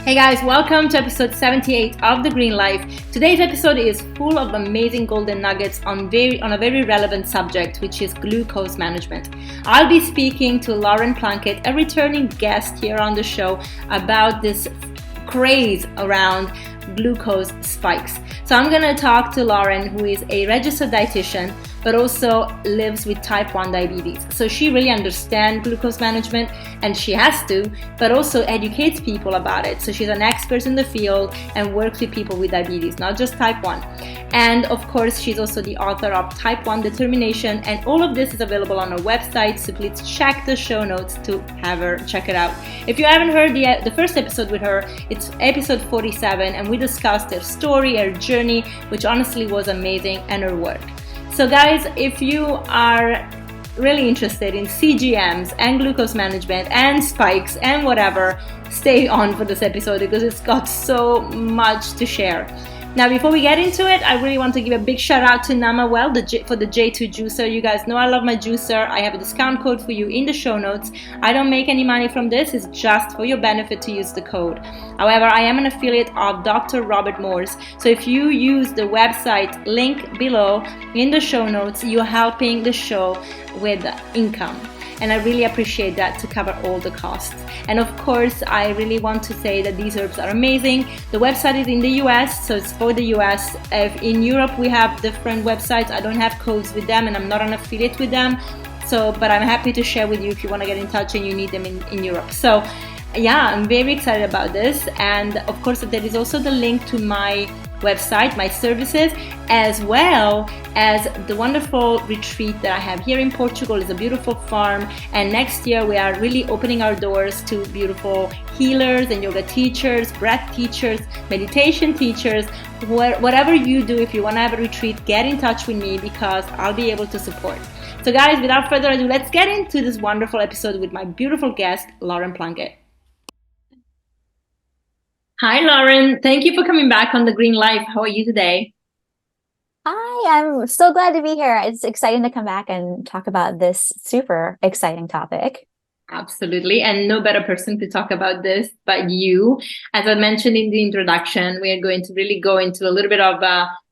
Hey guys, welcome to episode 78 of The Green Life. Today's episode is full of amazing golden nuggets on a very relevant subject, which is glucose management. I'll be speaking to Lauren Plunkett, a returning guest here on the show, about this craze around glucose spikes. So I'm going to talk to Lauren, who is a registered dietitian, but also lives with type 1 diabetes. So she really understands glucose management, and she has to, but also educates people about it. So she's an expert in the field and works with people with diabetes, not just type 1. And of course, she's also the author of Type 1 Determination, and all of this is available on her website, so please check the show notes to have her check it out. If you haven't heard the first episode with her, it's episode 47, and we discussed her story, her journey, which honestly was amazing, and her work. So guys, if you are really interested in CGMs and glucose management and spikes and whatever, stay on for this episode because it's got so much to share. Now, before we get into it, I really want to give a big shout out to Namawell for the J2 juicer. You guys know I love my juicer. I have a discount code for you in the show notes. I don't make any money from this. It's just for your benefit to use the code. However, I am an affiliate of Dr. Robert Morse. So if you use the website link below in the show notes, you're helping the show with income. And I really appreciate that to cover all the costs. And of course, I really want to say that these herbs are amazing. The website is in the US, so it's for the US. If in Europe, we have different websites. I don't have codes with them, and I'm not an affiliate with them. But I'm happy to share with you if you want to get in touch and you need them in Europe. So yeah, I'm very excited about this. And of course, there is also the link to my website, my services, as well as the wonderful retreat that I have here in Portugal. It's a beautiful farm, and next year we are really opening our doors to beautiful healers and yoga teachers, breath teachers, meditation teachers. Whatever you do, if you want to have a retreat, get in touch with me because I'll be able to support. So guys, without further ado, let's get into this wonderful episode with my beautiful guest, Lauren Plunkett. Hi, Lauren. Thank you for coming back on The Green Life. How are you today? Hi, I'm so glad to be here. It's exciting to come back and talk about this super exciting topic. Absolutely. And no better person to talk about this but you. As I mentioned in the introduction, we are going to really go into a little bit of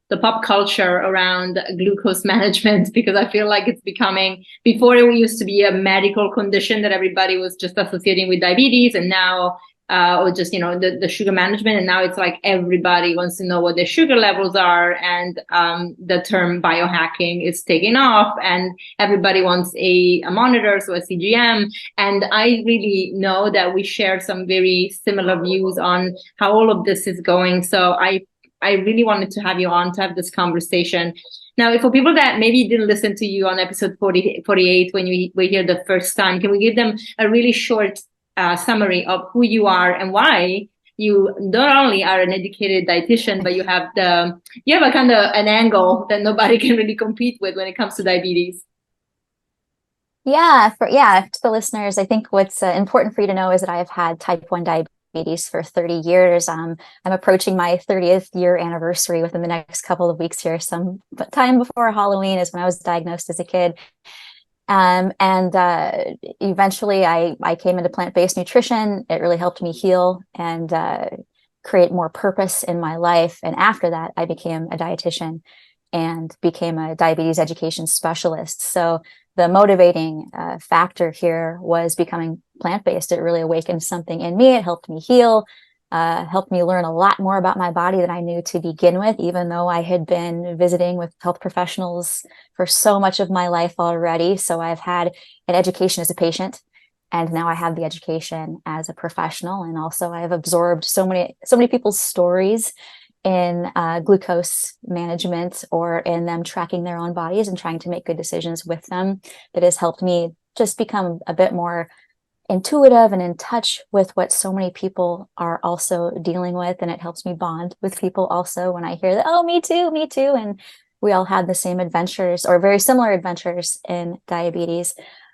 the pop culture around glucose management, because I feel like it's becoming, before it used to be a medical condition that everybody was just associating with diabetes, and now or just, the sugar management. And now it's like everybody wants to know what their sugar levels are. And the term biohacking is taking off, and everybody wants a monitor, so a CGM. And I really know that we share some very similar views on how all of this is going. So I really wanted to have you on to have this conversation. Now, for people that maybe didn't listen to you on episode 48 when you were here the first time, can we give them a really short summary of who you are and why you not only are an educated dietitian, but you have a kind of an angle that nobody can really compete with when it comes to diabetes? Yeah, to the listeners, I think what's important for you to know is that I have had type 1 diabetes for 30 years. I'm approaching my 30th year anniversary within the next couple of weeks here. Some time before Halloween is when I was diagnosed as a kid. Eventually I came into plant-based nutrition. It really helped me heal and create more purpose in my life. And after that, I became a dietitian and became a diabetes education specialist. So the motivating factor here was becoming plant-based. It really awakened something in me. It helped me heal, helped me learn a lot more about my body than I knew to begin with, even though I had been visiting with health professionals for so much of my life already. So I've had an education as a patient, and now I have the education as a professional. And also I've absorbed so many people's stories in glucose management, or in them tracking their own bodies and trying to make good decisions with them, that has helped me just become a bit more intuitive and in touch with what so many people are also dealing with. And it helps me bond with people also when I hear that, oh, me too. And we all had the same adventures or very similar adventures in diabetes.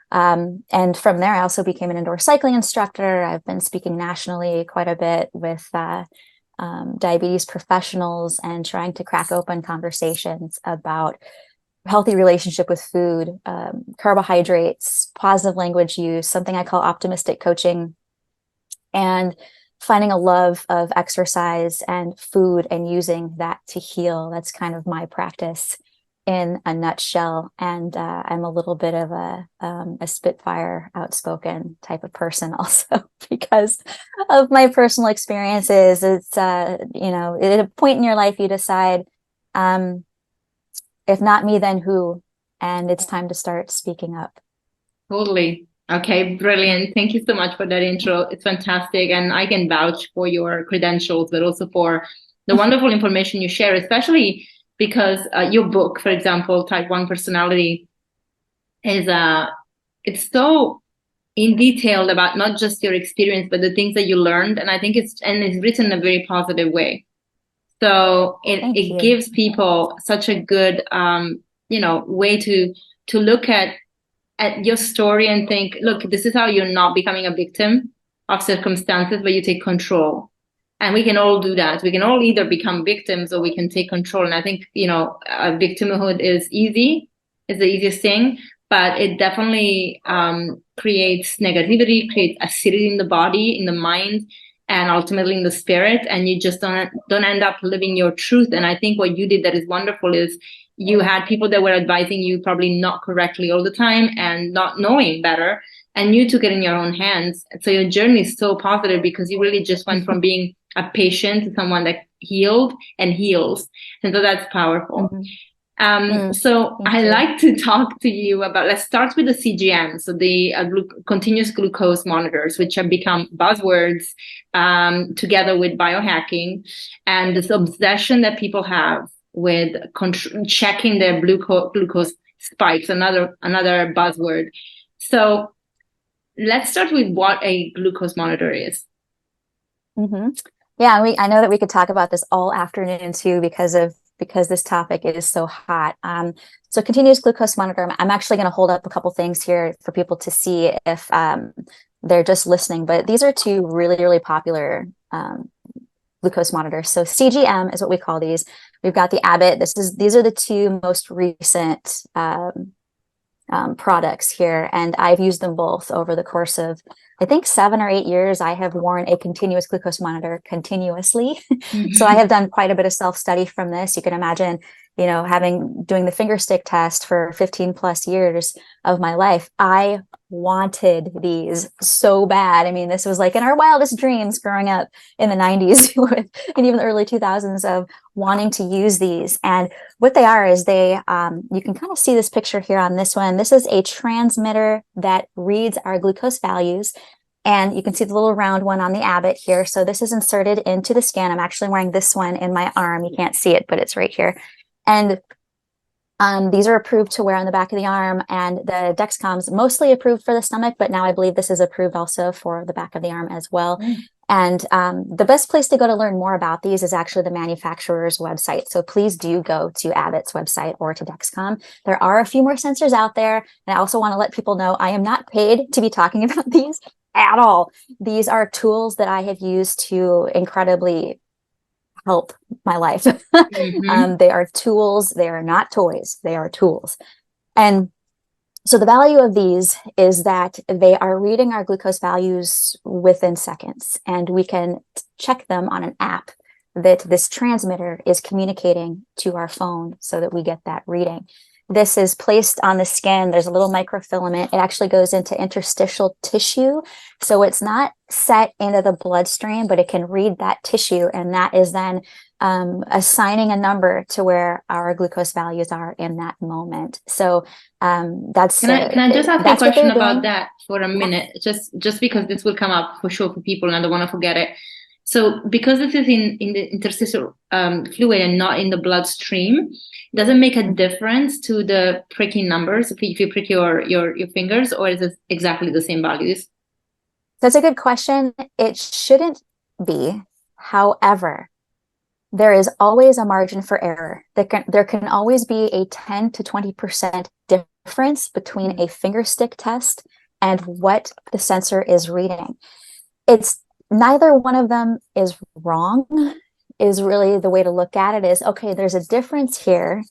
And from there, I also became an indoor cycling instructor. I've been speaking nationally quite a bit with diabetes professionals and trying to crack open conversations about healthy relationship with food, carbohydrates, positive language use, something I call optimistic coaching. And finding a love of exercise and food and using that to heal. That's kind of my practice in a nutshell. And I'm a little bit of a spitfire, outspoken type of person also because of my personal experiences. It's, you know, at a point in your life, you decide, if not me, then who? And it's time to start speaking up. Totally. Okay, brilliant. Thank you so much for that intro. It's fantastic. And I can vouch for your credentials, but also for the wonderful information you share, especially because your book, for example, Type 1 Personality, is it's so in detail about not just your experience, but the things that you learned. And I think it's written in a very positive way. So it gives people such a good, you know, way to look at your story and think, look, this is how you're not becoming a victim of circumstances, but you take control. And we can all do that. We can all either become victims or we can take control. And I think, you know, victimhood is easy. It's the easiest thing, but it definitely creates negativity, creates acidity in the body, in the mind, and ultimately in the spirit. And you just don't end up living your truth. And I think what you did that is wonderful is you had people that were advising you probably not correctly all the time and not knowing better. And you took it in your own hands. So your journey is so positive because you really just went from being a patient to someone that healed and heals. And so that's powerful. So I like to talk to you about, let's start with the CGM. So the continuous glucose monitors, which have become buzzwords together with biohacking and this obsession that people have with checking their glucose spikes, another buzzword. So let's start with what a glucose monitor is. Yeah, I know that we could talk about this all afternoon too because this topic is so hot. So continuous glucose monitor, I'm actually going to hold up a couple things here for people to see if they're just listening, but these are two really, really popular glucose monitors. So CGM is what we call these. We've got the Abbott. These are the two most recent products here, and I've used them both over the course of, I think, 7 or 8 years. I have worn a continuous glucose monitor continuously. So I have done quite a bit of self-study from this. You can imagine, you know, doing the finger stick test for 15 plus years of my life. I wanted these so bad. I mean, this was like in our wildest dreams growing up in the 90s and even the early 2000s of wanting to use these. And what they are is you can kind of see this picture here on this one. This is a transmitter that reads our glucose values. And you can see the little round one on the Abbott here. So this is inserted into the scan. I'm actually wearing this one in my arm. You can't see it, but it's right here. And these are approved to wear on the back of the arm, and the Dexcom's mostly approved for the stomach, but now I believe this is approved also for the back of the arm as well. And the best place to go to learn more about these is actually the manufacturer's website. So please do go to Abbott's website or to Dexcom. There are a few more sensors out there. And I also want to let people know I am not paid to be talking about these at all. These are tools that I have used to incredibly help my life. They are tools. They are not toys. They are tools. And so the value of these is that they are reading our glucose values within seconds, and we can check them on an app that this transmitter is communicating to our phone so that we get that reading. This is placed on the skin. There's a little microfilament. It actually goes into interstitial tissue. So it's not set into the bloodstream, but it can read that tissue. And that is then assigning a number to where our glucose values are in that moment. So that's... Can I just ask a question about that for a minute? Just because this will come up for sure for people and I don't want to forget it. So because this is in the interstitial fluid and not in the bloodstream, does it make a difference to the pricking numbers if you prick your fingers, or is it exactly the same values? That's a good question. It shouldn't be. However, there is always a margin for error. There can always be a 10 to 20% difference between a finger stick test and what the sensor is reading. It's neither one of them is wrong, is really the way to look at it is, okay, there's a difference here.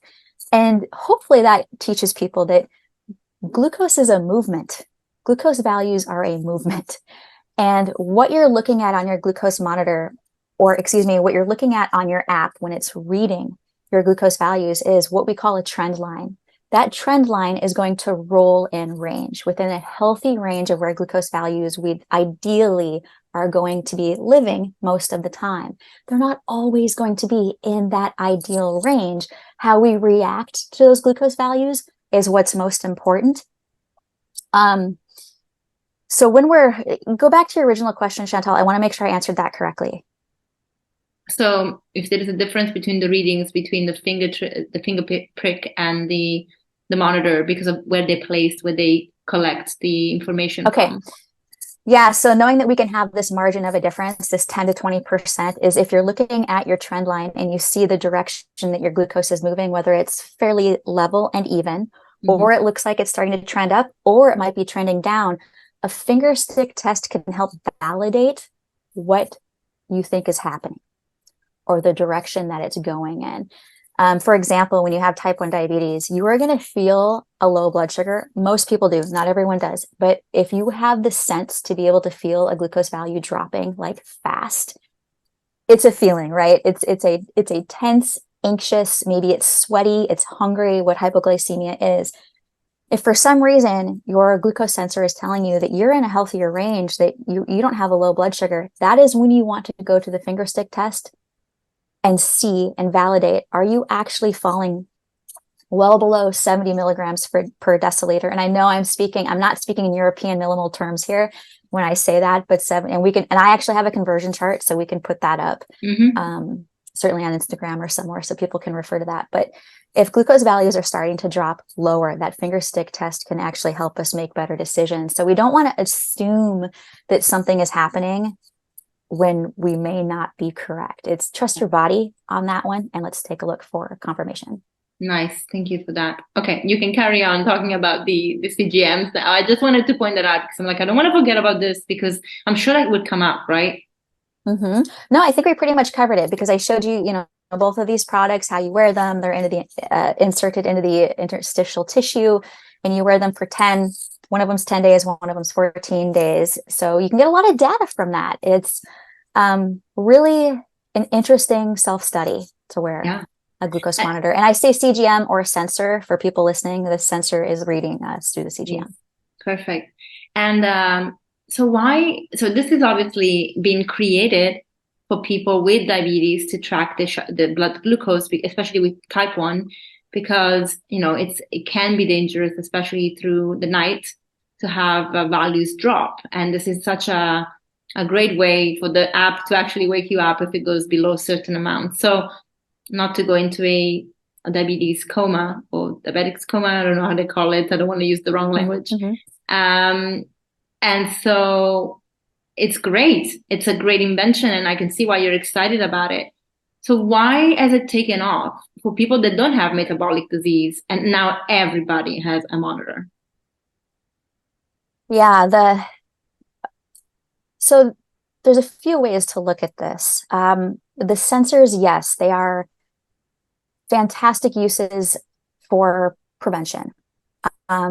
And hopefully that teaches people that glucose is a movement. Glucose values are a movement. And what you're looking at on your glucose monitor, or excuse me, what you're looking at on your app when it's reading your glucose values is what we call a trend line. That trend line is going to roll in range within a healthy range of where glucose values we ideally are going to be living most of the time. They're not always going to be in that ideal range. How we react to those glucose values is what's most important. So when go back to your original question, Chantal, I want to make sure I answered that correctly. So if there is a difference between the readings between the finger prick and the monitor because of where they're placed, where they collect the information from. Yeah, so knowing that we can have this margin of a difference, this 10 to 20%, is if you're looking at your trend line and you see the direction that your glucose is moving, whether it's fairly level and even, or it looks like it's starting to trend up, or it might be trending down, a finger stick test can help validate what you think is happening or the direction that it's going in. For example, when you have type 1 diabetes, you are going to feel a low blood sugar. Most people do, not everyone does. But if you have the sense to be able to feel a glucose value dropping like fast, it's a feeling, right? It's a tense, anxious, maybe it's sweaty, it's hungry, what hypoglycemia is. If for some reason your glucose sensor is telling you that you're in a healthier range, that you don't have a low blood sugar, that is when you want to go to the finger stick test and see and validate, are you actually falling well below 70 milligrams per deciliter? And I know I'm not speaking in European millimole terms here when I say that, but and I actually have a conversion chart, so we can put that up, certainly on Instagram or somewhere, so people can refer to that. But if glucose values are starting to drop lower, that finger stick test can actually help us make better decisions. So we don't want to assume that something is happening when we may not be correct. It's trust your body on that one, and let's take a look for confirmation. Nice. Thank you for that. Okay, you can carry on talking about the CGMs. I just wanted to point that out because I'm like, I don't want to forget about this because I'm sure that would come up, right? No, I think we pretty much covered it because I showed you, both of these products, how you wear them. They're inserted into the interstitial tissue, and you wear them for 10. One of them's 10 days, one of them's 14 days. So you can get a lot of data from that. It's really an interesting self-study to wear a glucose monitor. And I say CGM or a sensor for people listening. The sensor is reading us through the CGM. Perfect. And so this is obviously being created for people with diabetes to track the blood glucose, especially with type 1, because, it can be dangerous, especially through the night, to have values drop. And this is such a great way for the app to actually wake you up if it goes below a certain amount. So not to go into a diabetes coma or diabetics coma, I don't know how they call it. I don't want to use the wrong language. And so it's great. It's a great invention, and I can see why you're excited about it. So why has it taken off for people that don't have metabolic disease, and now everybody has a monitor? Yeah, so there's a few ways to look at this. The sensors, yes, they are fantastic uses for prevention,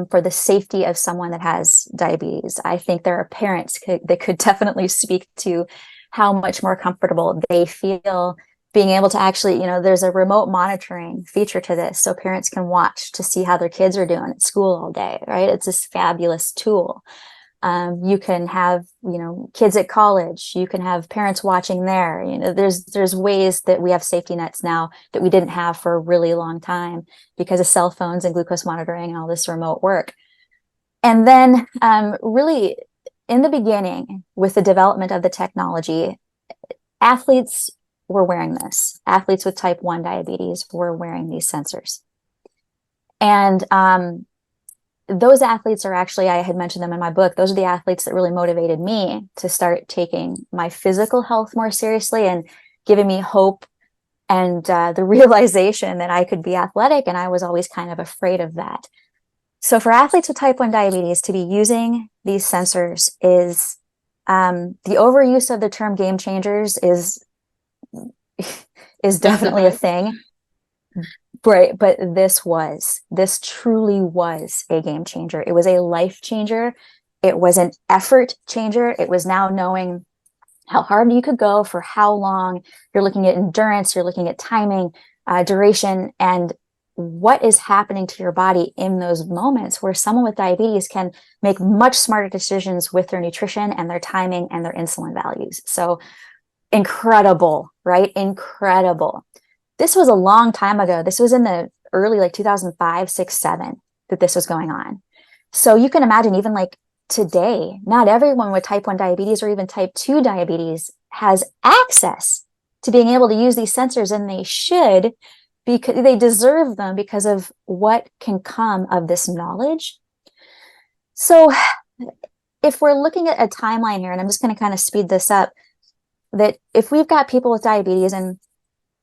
for the safety of someone that has diabetes. I think there are parents that could definitely speak to how much more comfortable they feel being able to actually, there's a remote monitoring feature to this, so parents can watch to see how their kids are doing at school all day, right? It's this fabulous tool. You can have, kids at college, you can have parents watching there. There's ways that we have safety nets now that we didn't have for a really long time because of cell phones and glucose monitoring and all this remote work. And then really in the beginning with the development of the technology, athletes were wearing this. Athletes with type 1 diabetes were wearing these sensors. And those athletes are actually, I had mentioned them in my book, those are the athletes that really motivated me to start taking my physical health more seriously and giving me hope and the realization that I could be athletic. And I was always kind of afraid of that. So for athletes with type 1 diabetes to be using these sensors is the overuse of the term game changers is definitely a thing. Right, but this truly was a game changer. It was a life changer It was an effort changer. It was now knowing how hard you could go for how long. You're looking at endurance, you're looking at timing, duration, and what is happening to your body in those moments where someone with diabetes can make much smarter decisions with their nutrition and their timing and their insulin values. So incredible, right? Incredible. This was a long time ago. This was in the early, like 2005, 6, 7, that this was going on. So you can imagine, even like today, not everyone with type 1 diabetes or even type 2 diabetes has access to being able to use these sensors, and they should, because they deserve them because of what can come of this knowledge. So if we're looking at a timeline here, and I'm just going to kind of speed this up, that if we've got people with diabetes, and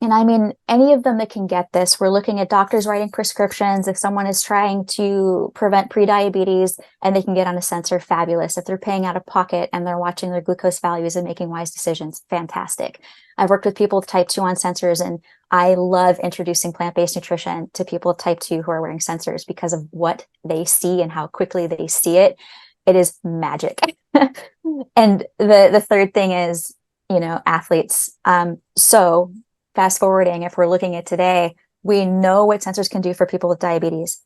I mean, any of them that can get this, we're looking at doctors writing prescriptions. If someone is trying to prevent prediabetes and they can get on a sensor, fabulous. If they're paying out of pocket and they're watching their glucose values and making wise decisions, fantastic. I've worked with people with type 2 on sensors, and I love introducing plant-based nutrition to people with type 2 who are wearing sensors because of what they see and how quickly they see it. It is magic. And the third thing is, athletes. So fast forwarding, if we're looking at today, we know what sensors can do for people with diabetes.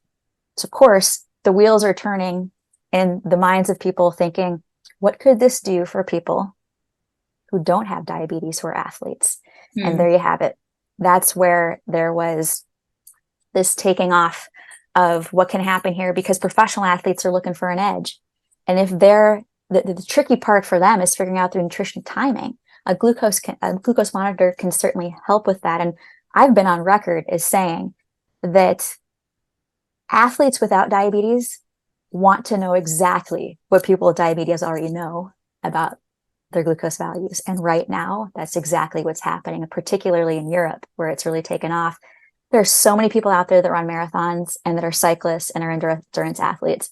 So of course, the wheels are turning in the minds of people thinking, what could this do for people who don't have diabetes, who are athletes? And there you have it. That's where there was this taking off of what can happen here, because professional athletes are looking for an edge. And if the tricky part for them is figuring out their nutrition timing, a glucose monitor can certainly help with that. And I've been on record as saying that athletes without diabetes want to know exactly what people with diabetes already know about their glucose values. And right now, that's exactly what's happening, particularly in Europe, where it's really taken off. There's so many people out there that run marathons and that are cyclists and are endurance athletes.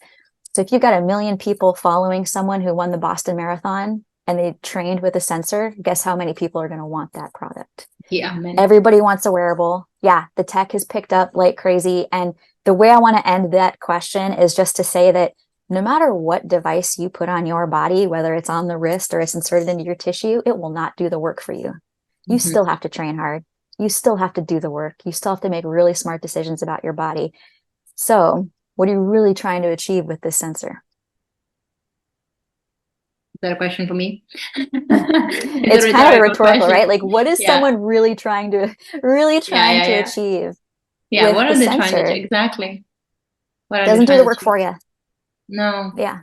So if you've got 1 million people following someone who won the Boston Marathon and they trained with a sensor, guess how many people are going to want that product? Yeah, many. Everybody wants a wearable. Yeah, the tech has picked up like crazy. And the way I want to end that question is just to say that no matter what device you put on your body, whether it's on the wrist or it's inserted into your tissue, it will not do the work for you. You still have to train hard. You still have to do the work. You still have to make really smart decisions about your body. So what are you really trying to achieve with this sensor? Is that a question for me? It's kind of a rhetorical, question, right? Like, what is someone really trying to achieve? Yeah, what are they trying to do? Exactly. What doesn't do the work for you. No. Yeah.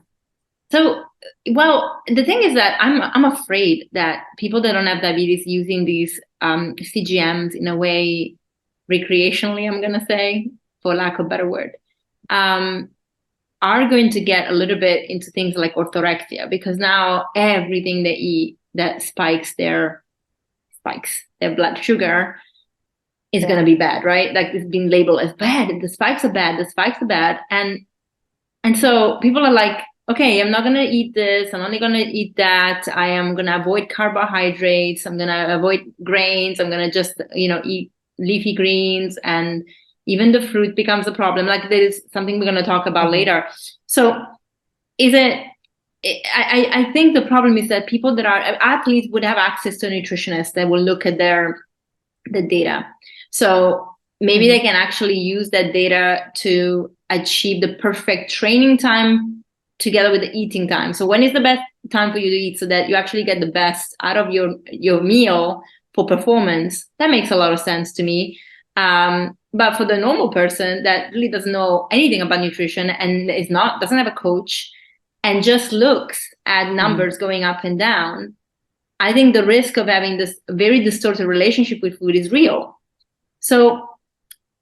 So, well, the thing is that I'm afraid that people that don't have diabetes using these CGMs in a way recreationally, I'm gonna say, for lack of a better word, are going to get a little bit into things like orthorexia, because now everything they eat that spikes their blood sugar is going to be bad, right? Like it's being labeled as bad. The spikes are bad. The spikes are bad. And so people are like, okay, I'm not going to eat this. I'm only going to eat that. I am going to avoid carbohydrates. I'm going to avoid grains. I'm going to just, eat leafy greens, and even the fruit becomes a problem. Like there is something we're going to talk about later. So I think the problem is that people that are athletes would have access to a nutritionist that will look at the data. So maybe they can actually use that data to achieve the perfect training time together with the eating time. So when is the best time for you to eat so that you actually get the best out of your meal for performance? That makes a lot of sense to me. But for the normal person that really doesn't know anything about nutrition and doesn't have a coach and just looks at numbers going up and down, I think the risk of having this very distorted relationship with food is real. So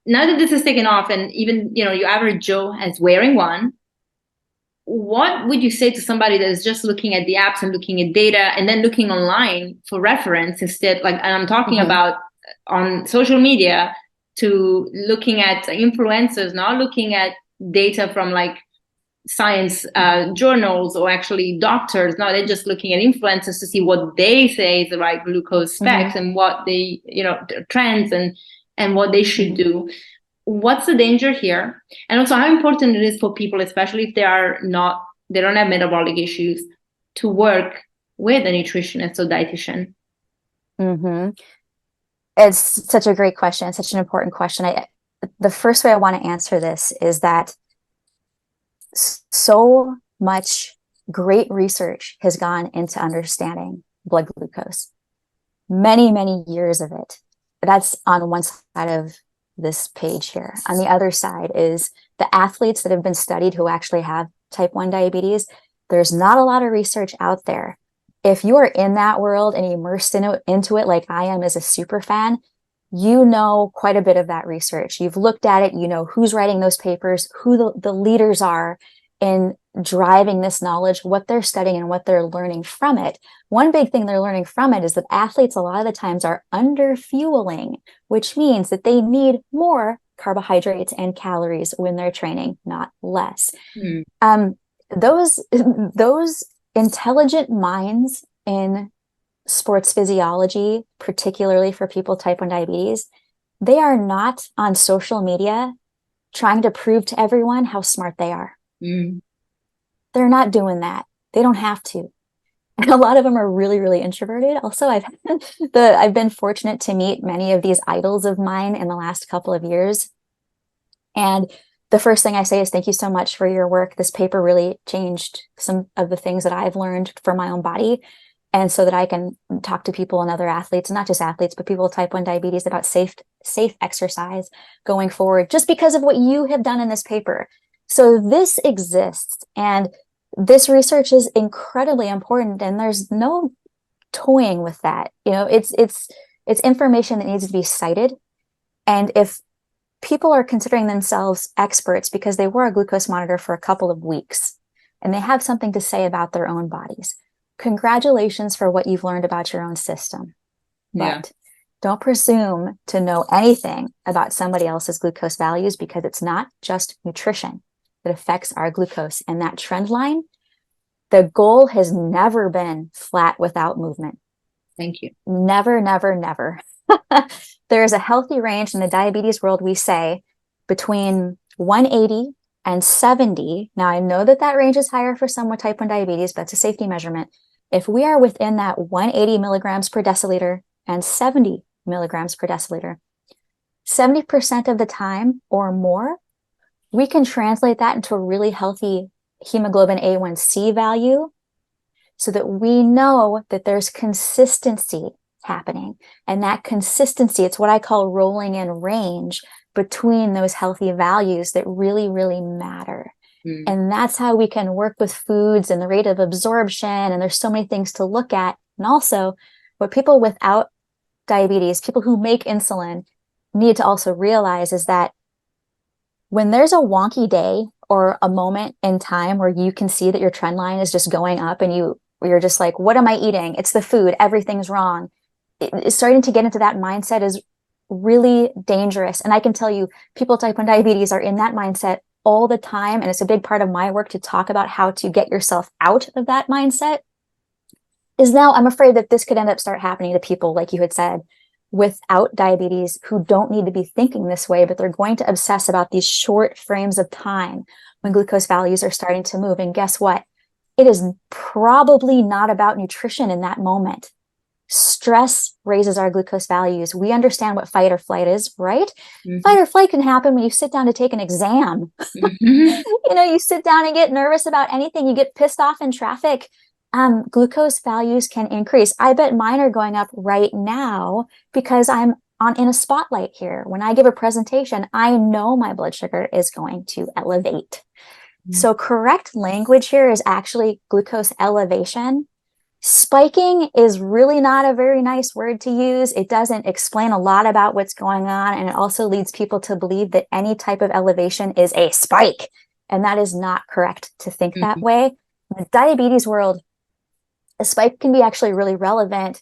now that this is taken off, and even your average Joe is wearing one, what would you say to somebody that is just looking at the apps and looking at data and then looking online for reference instead? Like, and I'm talking about on social media, to looking at influencers, not looking at data from like science journals or actually doctors. No, they're just looking at influencers to see what they say is the right glucose specs and what they, trends and what they should do. What's the danger here? And also how important it is for people, especially if they are not they don't have metabolic issues, to work with a nutritionist or dietitian? Mm-hmm. It's such a great question. It's such an important question. The first way I want to answer this is that so much great research has gone into understanding blood glucose. Many, many years of it. That's on one side of this page here. On the other side is the athletes that have been studied who actually have type 1 diabetes. There's not a lot of research out there. If you are in that world and immersed into it like I am as a super fan, you know quite a bit of that research. You've looked at it, you know who's writing those papers, who the leaders are in driving this knowledge, what they're studying and what they're learning from it. One big thing they're learning from it is that athletes a lot of the times are under fueling, which means that they need more carbohydrates and calories when they're training, not less. Those intelligent minds in sports physiology, particularly for people with type 1 diabetes, they are not on social media trying to prove to everyone how smart they are. They're not doing that. They don't have to. And a lot of them are really, really introverted. Also, I've been fortunate to meet many of these idols of mine in the last couple of years. And the first thing I say is thank you so much for your work. This paper really changed some of the things that I've learned for my own body. And so that I can talk to people and other athletes, not just athletes, but people with type 1 diabetes about safe exercise going forward, just because of what you have done in this paper. So this exists, and this research is incredibly important, and there's no toying with that. You know, it's information that needs to be cited. And if people are considering themselves experts because they wear a glucose monitor for a couple of weeks and they have something to say about their own bodies, congratulations for what you've learned about your own system. Yeah. But don't presume to know anything about somebody else's glucose values, because it's not just nutrition that affects our glucose. And that trend line, the goal has never been flat without movement. Thank you. Never, never, never. There is a healthy range in the diabetes world, we say, between 180 and 70. Now, I know that range is higher for someone with type 1 diabetes, but it's a safety measurement. If we are within that 180 milligrams per deciliter and 70 milligrams per deciliter, 70% of the time or more, we can translate that into a really healthy hemoglobin A1C value so that we know that there's consistency happening. And that consistency, it's what I call rolling in range between those healthy values that really, really matter. And that's how we can work with foods and the rate of absorption. And there's so many things to look at. And also what people without diabetes, people who make insulin, need to also realize is that when there's a wonky day or a moment in time where you can see that your trend line is just going up and you're just like, what am I eating? It's the food. Everything's wrong. It's starting to get into that mindset is really dangerous. And I can tell you, people with type 1 diabetes are in that mindset all the time. And it's a big part of my work to talk about how to get yourself out of that mindset. Is now I'm afraid that this could end up start happening to people, like you had said, without diabetes who don't need to be thinking this way, but they're going to obsess about these short frames of time when glucose values are starting to move. And guess what? It is probably not about nutrition in that moment. Stress raises our glucose values. We understand what fight or flight is, right? Fight or flight can happen when you sit down to take an exam. You sit down and get nervous about anything. You get pissed off in traffic. Glucose values can increase. I bet mine are going up right now because I'm in a spotlight here. When I give a presentation, I know my blood sugar is going to elevate. So correct language here is actually glucose elevation. Spiking is really not a very nice word to use. It doesn't explain a lot about what's going on. And it also leads people to believe that any type of elevation is a spike. And that is not correct to think that way. In the diabetes world, a spike can be actually really relevant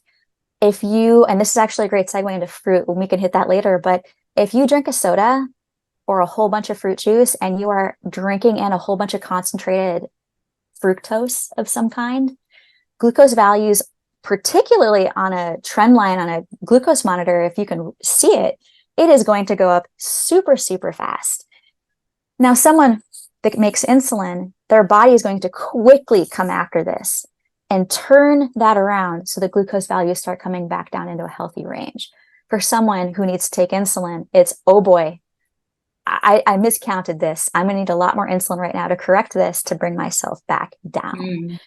if you, and this is actually a great segue into fruit, and we can hit that later, but if you drink a soda or a whole bunch of fruit juice and you are drinking in a whole bunch of concentrated fructose of some kind, glucose values, particularly on a trend line on a glucose monitor, if you can see it, it is going to go up super, super fast. Now, someone that makes insulin, their body is going to quickly come after this and turn that around so the glucose values start coming back down into a healthy range. For someone who needs to take insulin, it's, oh boy, I miscounted this. I'm going to need a lot more insulin right now to correct this to bring myself back down.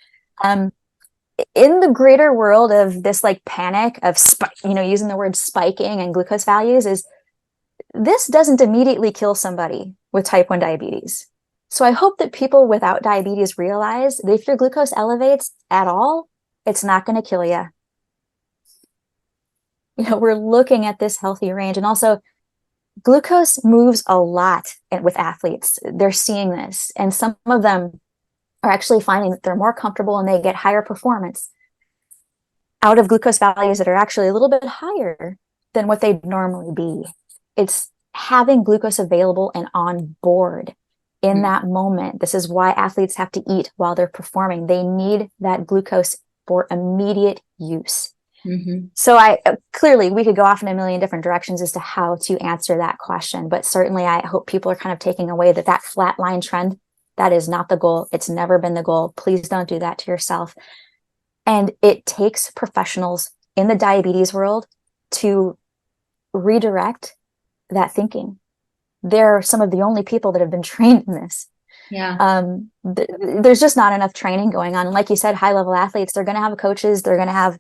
In the greater world of this like panic of, using the word spiking and glucose values, is this doesn't immediately kill somebody with type 1 diabetes. So I hope that people without diabetes realize that if your glucose elevates at all, it's not going to kill you. We're looking at this healthy range. And also, glucose moves a lot with athletes. They're seeing this. And some of them are actually finding that they're more comfortable and they get higher performance out of glucose values that are actually a little bit higher than what they'd normally be. It's having glucose available and on board in that moment. This is why athletes have to eat while they're performing. They need that glucose for immediate use. So clearly we could go off in a million different directions as to how to answer that question, but certainly I hope people are kind of taking away that flat line trend, that is not the goal. It's never been the goal. Please don't do that to yourself. And it takes professionals in the diabetes world to redirect that thinking. They're some of the only people that have been trained in this. There's just not enough training going on. And like you said, high level athletes, they're going to have coaches, they're going to have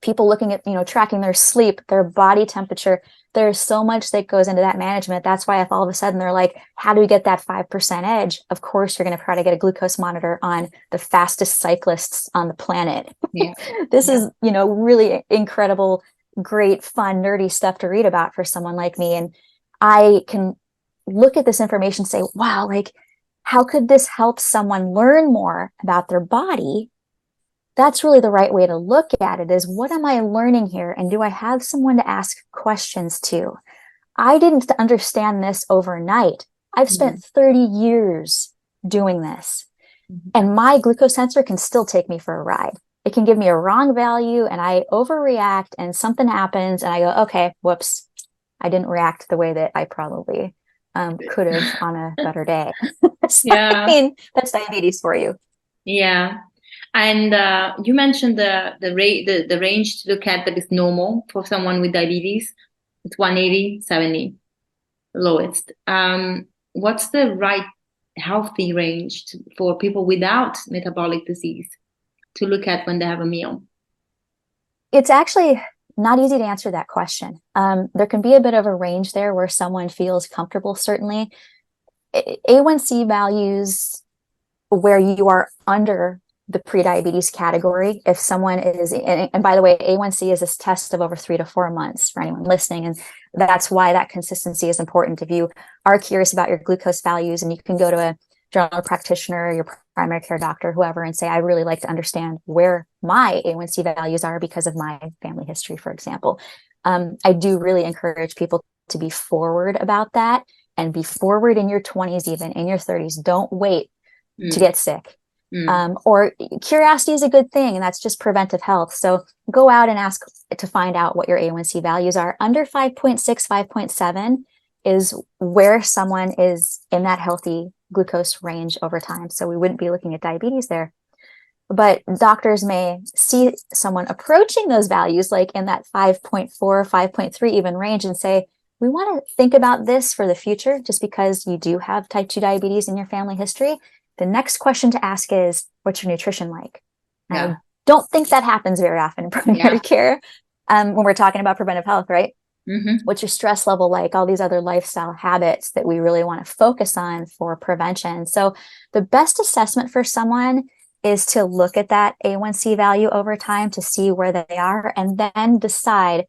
people looking at, tracking their sleep, their body temperature. There's so much that goes into that management. That's why if all of a sudden they're like, how do we get that 5% edge? Of course, you're going to try to get a glucose monitor on the fastest cyclists on the planet. This is, really incredible, great, fun, nerdy stuff to read about for someone like me. And I can look at this information and say, wow, like, how could this help someone learn more about their body? That's really the right way to look at it, is what am I learning here? And do I have someone to ask questions to? I didn't understand this overnight. I've spent 30 years doing this. And my glucose sensor can still take me for a ride. It can give me a wrong value and I overreact and something happens and I go, okay, whoops, I didn't react the way that I probably could have on a better day. So, I mean, that's diabetes for you. And you mentioned the range to look at that is normal for someone with diabetes. It's 180, 70, lowest. What's the right healthy range for people without metabolic disease to look at when they have a meal? It's actually not easy to answer that question. There can be a bit of a range there where someone feels comfortable, certainly. A1C values where you are under the prediabetes category, if someone is, and by the way, A1C is this test of over 3 to 4 months for anyone listening. And that's why that consistency is important. If you are curious about your glucose values, and you can go to a general practitioner, your primary care doctor, whoever, and say, I really like to understand where my A1C values are because of my family history, for example. I do really encourage people to be forward about that and be forward in your 20s, even in your 30s. Don't wait to get sick. Or curiosity is a good thing, and that's just preventive health. So go out and ask to find out what your A1C values are. Under 5.6, 5.7 is where someone is in that healthy glucose range over time. So we wouldn't be looking at diabetes there. But doctors may see someone approaching those values, like in that 5.4, 5.3 even range, and say, we want to think about this for the future, just because you do have type 2 diabetes in your family history. The next question to ask is, what's your nutrition like? I don't think that happens very often in primary care when we're talking about preventive health, right? What's your stress level like? All these other lifestyle habits that we really want to focus on for prevention. So the best assessment for someone is to look at that A1C value over time to see where they are, and then decide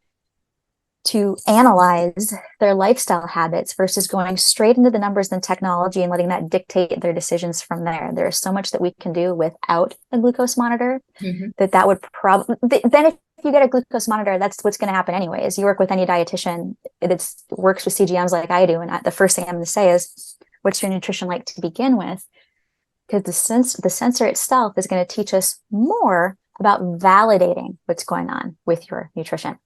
to analyze their lifestyle habits versus going straight into the numbers and technology and letting that dictate their decisions from there. There's so much that we can do without a glucose monitor that would probably, then if you get a glucose monitor, that's what's going to happen anyways. You work with any dietitian that works with CGMs like I do. And the first thing I'm going to say is, what's your nutrition like to begin with? Because the sensor itself is going to teach us more about validating what's going on with your nutrition.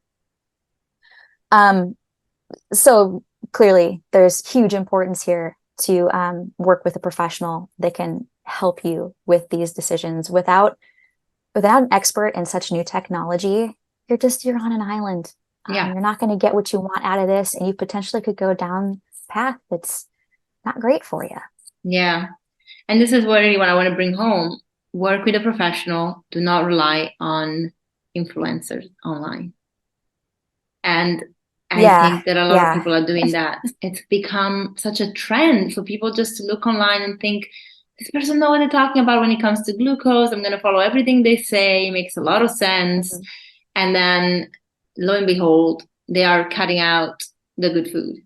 So clearly there's huge importance here to work with a professional that can help you with these decisions. Without an expert in such new technology, you're on an island. You're not going to get what you want out of this, and you potentially could go down a path that's not great for you. Yeah. And this is really what I want to bring home. Work with a professional. Do not rely on influencers online. And I think that a lot of people are doing that. It's become such a trend for people just to look online and think, this person knows what they're talking about when it comes to glucose. I'm going to follow everything they say. It makes a lot of sense. Mm-hmm. And then lo and behold, they are cutting out the good food.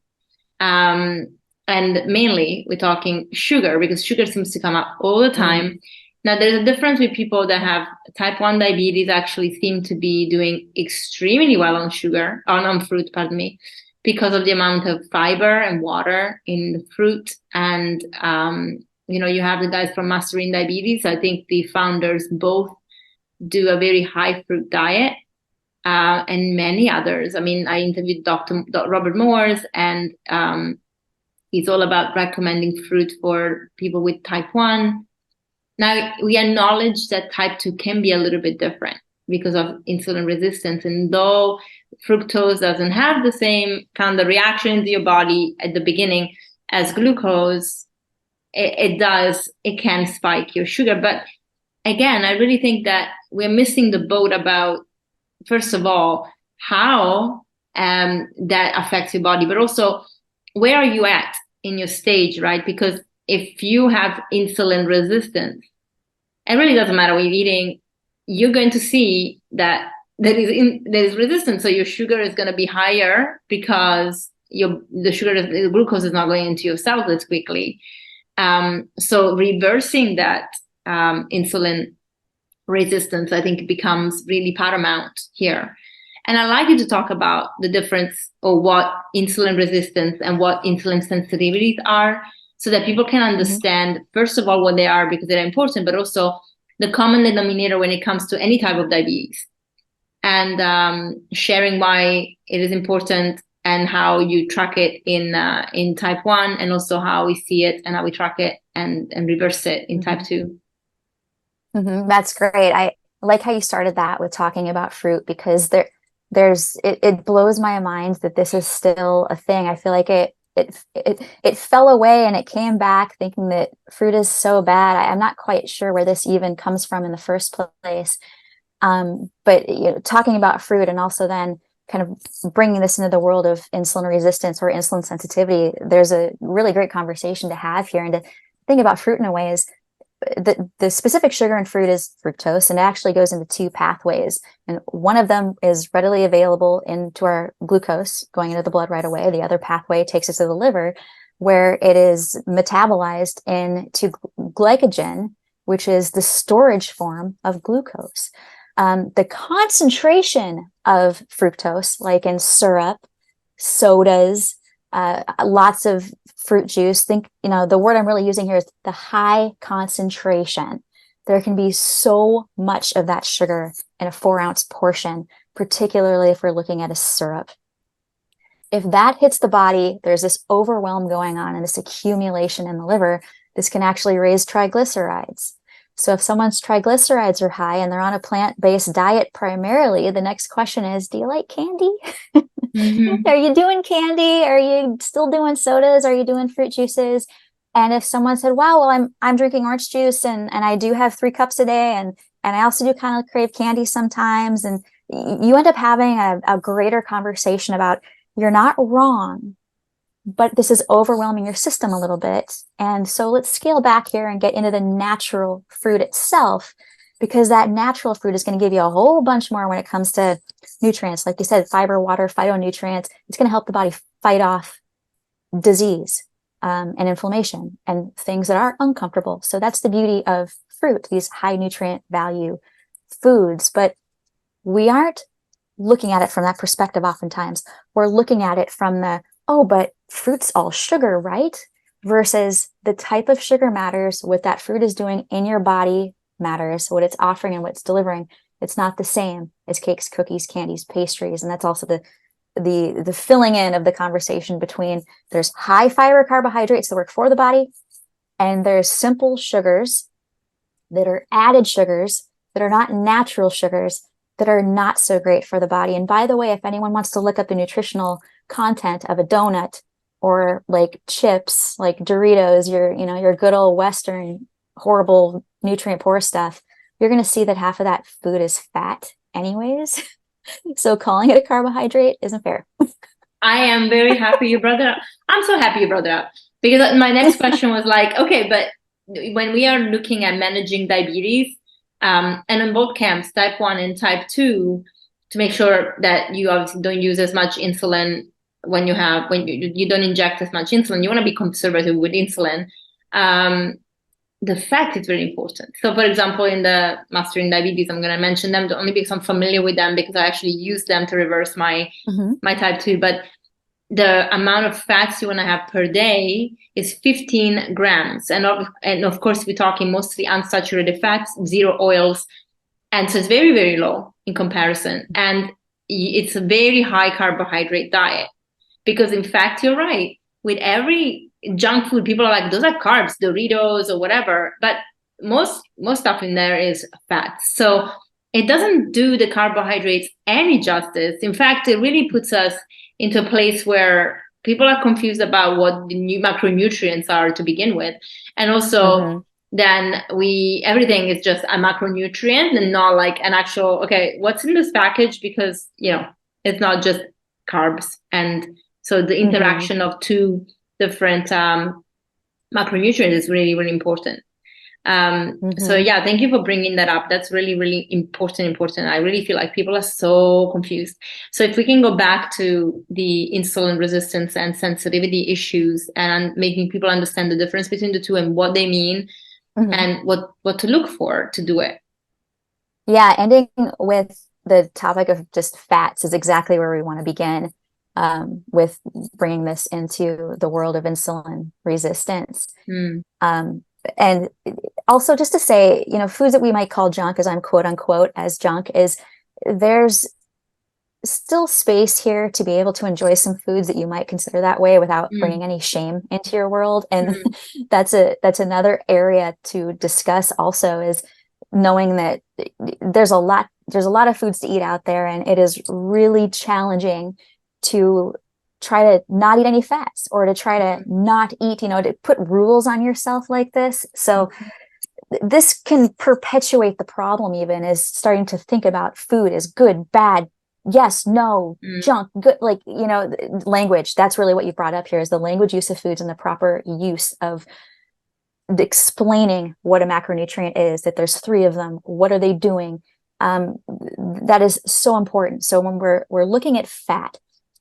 And mainly we're talking sugar, because sugar seems to come up all the time. Mm. Now, there's a difference with people that have type 1 diabetes actually seem to be doing extremely well on sugar, on fruit, pardon me, because of the amount of fiber and water in the fruit. And, you have the guys from Mastering Diabetes. I think the founders both do a very high fruit diet, and many others. I mean, I interviewed Dr. Robert Moores, and he's all about recommending fruit for people with type 1. Now, we acknowledge that type 2 can be a little bit different because of insulin resistance. And though fructose doesn't have the same kind of reaction to your body at the beginning as glucose, it can spike your sugar. But again, I really think that we're missing the boat about, first of all, how that affects your body, but also where are you at in your stage, right? Because if you have insulin resistance, it really doesn't matter what you're eating, you're going to see that there is resistance. So your sugar is going to be higher because the glucose is not going into your cells as quickly. So reversing that insulin resistance, I think, becomes really paramount here. And I'd like you to talk about the difference, or what insulin resistance and what insulin sensitivities are, so that people can understand, first of all, what they are, because they're important, but also the common denominator when it comes to any type of diabetes, and sharing why it is important and how you track it in type 1, and also how we see it and how we track it and reverse it in type 2. Mm-hmm. That's great. I like how you started that with talking about fruit, because it blows my mind that this is still a thing. I feel like it fell away and it came back, thinking that fruit is so bad. I'm not quite sure where this even comes from in the first place. But talking about fruit, and also then kind of bringing this into the world of insulin resistance or insulin sensitivity, there's a really great conversation to have here. And to think about fruit in a way is the specific sugar in fruit is fructose, and it actually goes into two pathways. And one of them is readily available into our glucose going into the blood right away. The other pathway takes us to the liver, where it is metabolized into glycogen, which is the storage form of glucose. The concentration of fructose, like in syrup, sodas, lots of fruit juice, the word I'm really using here is the high concentration. There can be so much of that sugar in a 4-ounce portion, particularly if we're looking at a syrup. If that hits the body, there's this overwhelm going on and this accumulation in the liver. This can actually raise triglycerides. So if someone's triglycerides are high and they're on a plant-based diet primarily, the next question is, do you like candy? Mm-hmm. Are you doing candy? Are you still doing sodas? Are you doing fruit juices? And if someone said, wow, well, I'm drinking orange juice and I do have 3 cups a day, and I also do kind of crave candy sometimes, and you end up having a greater conversation about, you're not wrong, but this is overwhelming your system a little bit. And so let's scale back here and get into the natural fruit itself, because that natural fruit is going to give you a whole bunch more when it comes to nutrients. Like you said, fiber, water, phytonutrients. It's going to help the body fight off disease and inflammation and things that are uncomfortable. So that's the beauty of fruit, these high nutrient value foods. But we aren't looking at it from that perspective oftentimes. We're looking at it from but fruit's all sugar, right? Versus the type of sugar matters. What that fruit is doing in your body matters. What it's offering and what it's delivering, it's not the same as cakes, cookies, candies, pastries. And that's also the filling in of the conversation between, there's high fiber carbohydrates that work for the body, And there's simple sugars that are added sugars that are not natural sugars that are not so great for the body. And by the way, if anyone wants to look up the nutritional content of a donut or like chips, like Doritos, your good old Western horrible nutrient poor stuff, you're going to see that half of that food is fat anyways. So calling it a carbohydrate isn't fair. I am very happy you brought it up. I'm so happy you brought it up, because my next question was like, okay, but when we are looking at managing diabetes, and in both camps, type 1 and type 2, to make sure that you obviously don't use as much insulin when you don't inject as much insulin, you want to be conservative with insulin. The fat is very important. So, for example, in the Mastering Diabetes, I'm going to mention them only because I'm familiar with them, because I actually use them to reverse my type 2. But the amount of fats you want to have per day is 15 grams. And of course, we're talking mostly unsaturated fats, zero oils. And so it's very, very low in comparison. And it's a very high carbohydrate diet, because in fact, you're right. With every junk food, people are like, those are carbs, Doritos or whatever. But most stuff in there is fat. So it doesn't do the carbohydrates any justice. In fact, it really puts us into a place where people are confused about what the new macronutrients are to begin with. And also then everything is just a macronutrient and not like an actual, okay, what's in this package? Because, it's not just carbs. And so the interaction of two different macronutrients is really, really important. So yeah, thank you for bringing that up. That's really, really important. I really feel like people are so confused. So if we can go back to the insulin resistance and sensitivity issues and making people understand the difference between the two and what they mean and what to look for to do it. Yeah, ending with the topic of just fats is exactly where we want to begin, with bringing this into the world of insulin resistance. And also just to say, foods that we might call junk, as I'm quote unquote as junk, is there's still space here to be able to enjoy some foods that you might consider that way without bringing any shame into your world. And that's another area to discuss also, is knowing that there's a lot of foods to eat out there, and it is really challenging to try to not eat any fats, or to try to not eat, to put rules on yourself like this. So this can perpetuate the problem, even, is starting to think about food as good, bad, yes, no, junk, good, language. That's really what you brought up here, is the language use of foods and the proper use of explaining what a macronutrient is, that there's 3 of them. What are they doing? That is so important. So when we're looking at fat,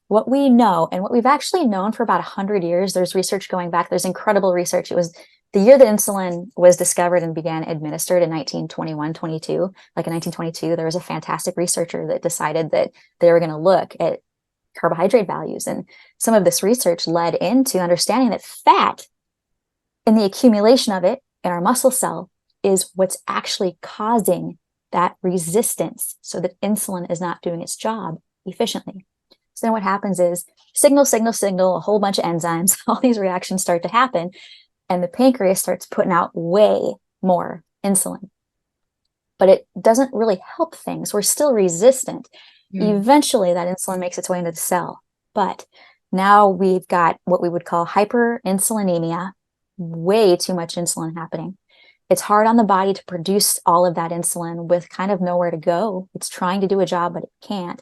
what we know, and what we've actually known for about 100 years, there's research going back, there's incredible research. It was the year that insulin was discovered and began administered in 1921, 22. Like in 1922, there was a fantastic researcher that decided that they were going to look at carbohydrate values. And some of this research led into understanding that fat, in the accumulation of it in our muscle cell, is what's actually causing that resistance, so that insulin is not doing its job efficiently. So then what happens is signal, a whole bunch of enzymes, all these reactions start to happen, and the pancreas starts putting out way more insulin. But it doesn't really help things. We're still resistant. Eventually that insulin makes its way into the cell. But now we've got what we would call hyperinsulinemia, way too much insulin happening. It's hard on the body to produce all of that insulin with kind of nowhere to go. It's trying to do a job, but it can't.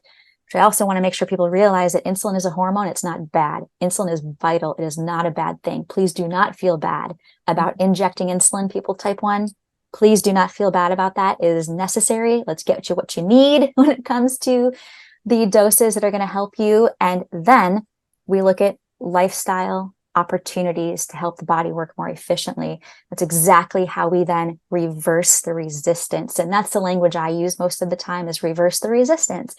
I also want to make sure people realize that insulin is a hormone. It's not bad. Insulin is vital. It is not a bad thing. Please do not feel bad about injecting insulin, people type 1. Please do not feel bad about that. It is necessary. Let's get you what you need when it comes to the doses that are going to help you. And then we look at lifestyle opportunities to help the body work more efficiently. That's exactly how we then reverse the resistance. And that's the language I use most of the time, is reverse the resistance.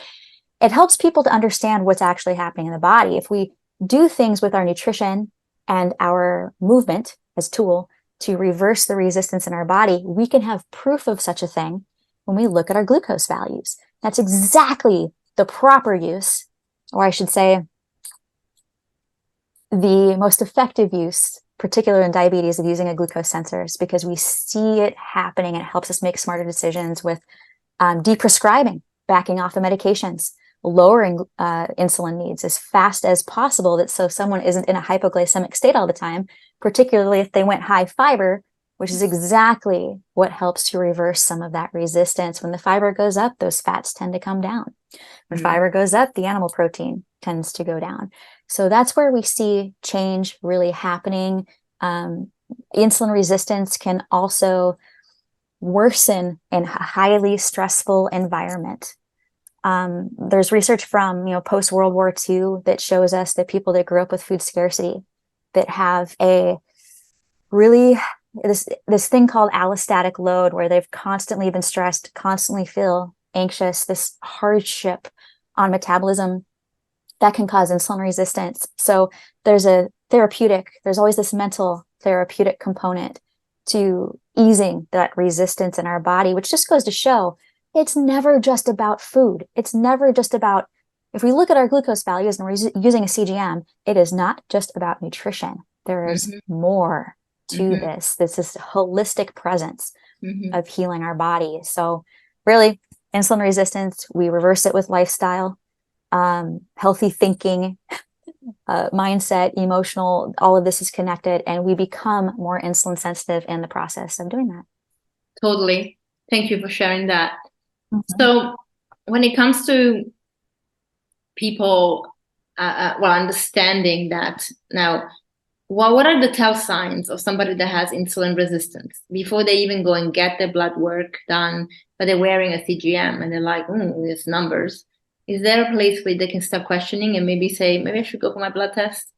It helps people to understand what's actually happening in the body. If we do things with our nutrition and our movement as a tool to reverse the resistance in our body, we can have proof of such a thing when we look at our glucose values. That's exactly the proper use, or I should say, the most effective use particular in diabetes, of using a glucose sensor is because we see it happening, and it helps us make smarter decisions with deprescribing, backing off the medications, lowering insulin needs as fast as possible, that so someone isn't in a hypoglycemic state all the time, particularly if they went high fiber, which is exactly what helps to reverse some of that resistance. When the fiber goes up, those fats tend to come down. When fiber goes up, the animal protein tends to go down. So that's where we see change really happening. Insulin resistance can also worsen in a highly stressful environment. There's research from, post World War II that shows us that people that grew up with food scarcity, that have a really this thing called allostatic load, where they've constantly been stressed, constantly feel anxious, this hardship on metabolism, that can cause insulin resistance. So there's always this mental therapeutic component to easing that resistance in our body, which just goes to show it's never just about food. It's never just about, if we look at our glucose values and we're using a CGM, it is not just about nutrition. There is more to this. This is holistic presence of healing our body. So really, insulin resistance, we reverse it with lifestyle, healthy thinking, mindset, emotional, all of this is connected, and we become more insulin sensitive in the process of doing that. Totally. Thank you for sharing that. So when it comes to people, understanding that now, what are the tell signs of somebody that has insulin resistance before they even go and get their blood work done, but they're wearing a CGM and they're like, these numbers. Is there a place where they can start questioning and maybe say, maybe I should go for my blood test?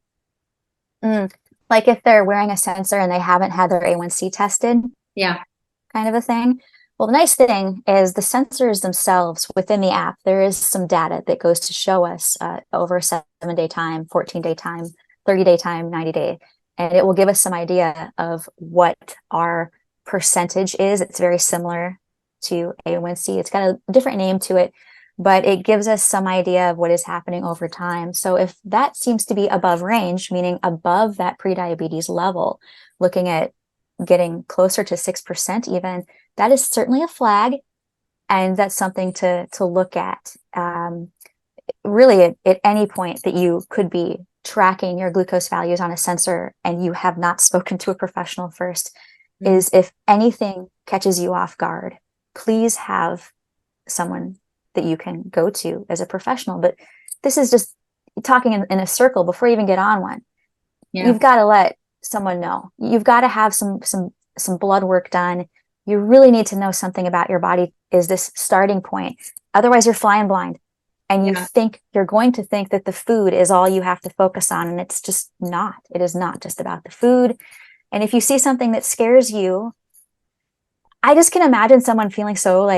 Like if they're wearing a sensor and they haven't had their A1C tested? Yeah. Kind of a thing. Well, the nice thing is the sensors themselves within the app, there is some data that goes to show us over a 7-day time, 14-day time, 30-day time, 90-day, and it will give us some idea of what our percentage is. It's very similar to A1C. It's got a different name to it, but it gives us some idea of what is happening over time. So if that seems to be above range, meaning above that prediabetes level, looking at getting closer to 6% even, that is certainly a flag, and that's something to look at. Really, at any point that you could be tracking your glucose values on a sensor and you have not spoken to a professional first, is if anything catches you off guard, please have someone that you can go to as a professional. But this is just talking in a circle before you even get on one. Yeah. You've got to let someone know. You've got to have some blood work done. You really need to know something about your body. Is this starting point? Otherwise, you're flying blind, and you're going to think that the food is all you have to focus on, and it's just not. It is not just about the food. And if you see something that scares you, I just can imagine someone feeling so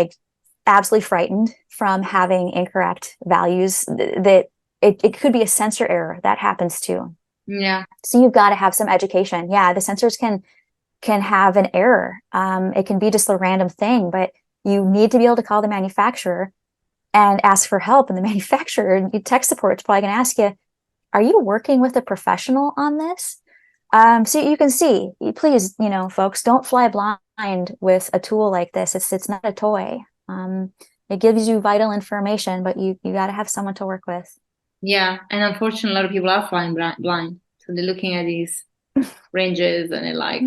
absolutely frightened from having incorrect values that it could be a sensor error. That happens too. Yeah. So you've got to have some education. Yeah, the sensors can have an error. It can be just a random thing, but you need to be able to call the manufacturer and ask for help. And the manufacturer, tech support is probably going to ask you, are you working with a professional on this? So you can see, please, folks, don't fly blind with a tool like this. It's not a toy. It gives you vital information, but you got to have someone to work with. Yeah. And unfortunately, a lot of people are flying blind. So they're looking at these ranges and they're like,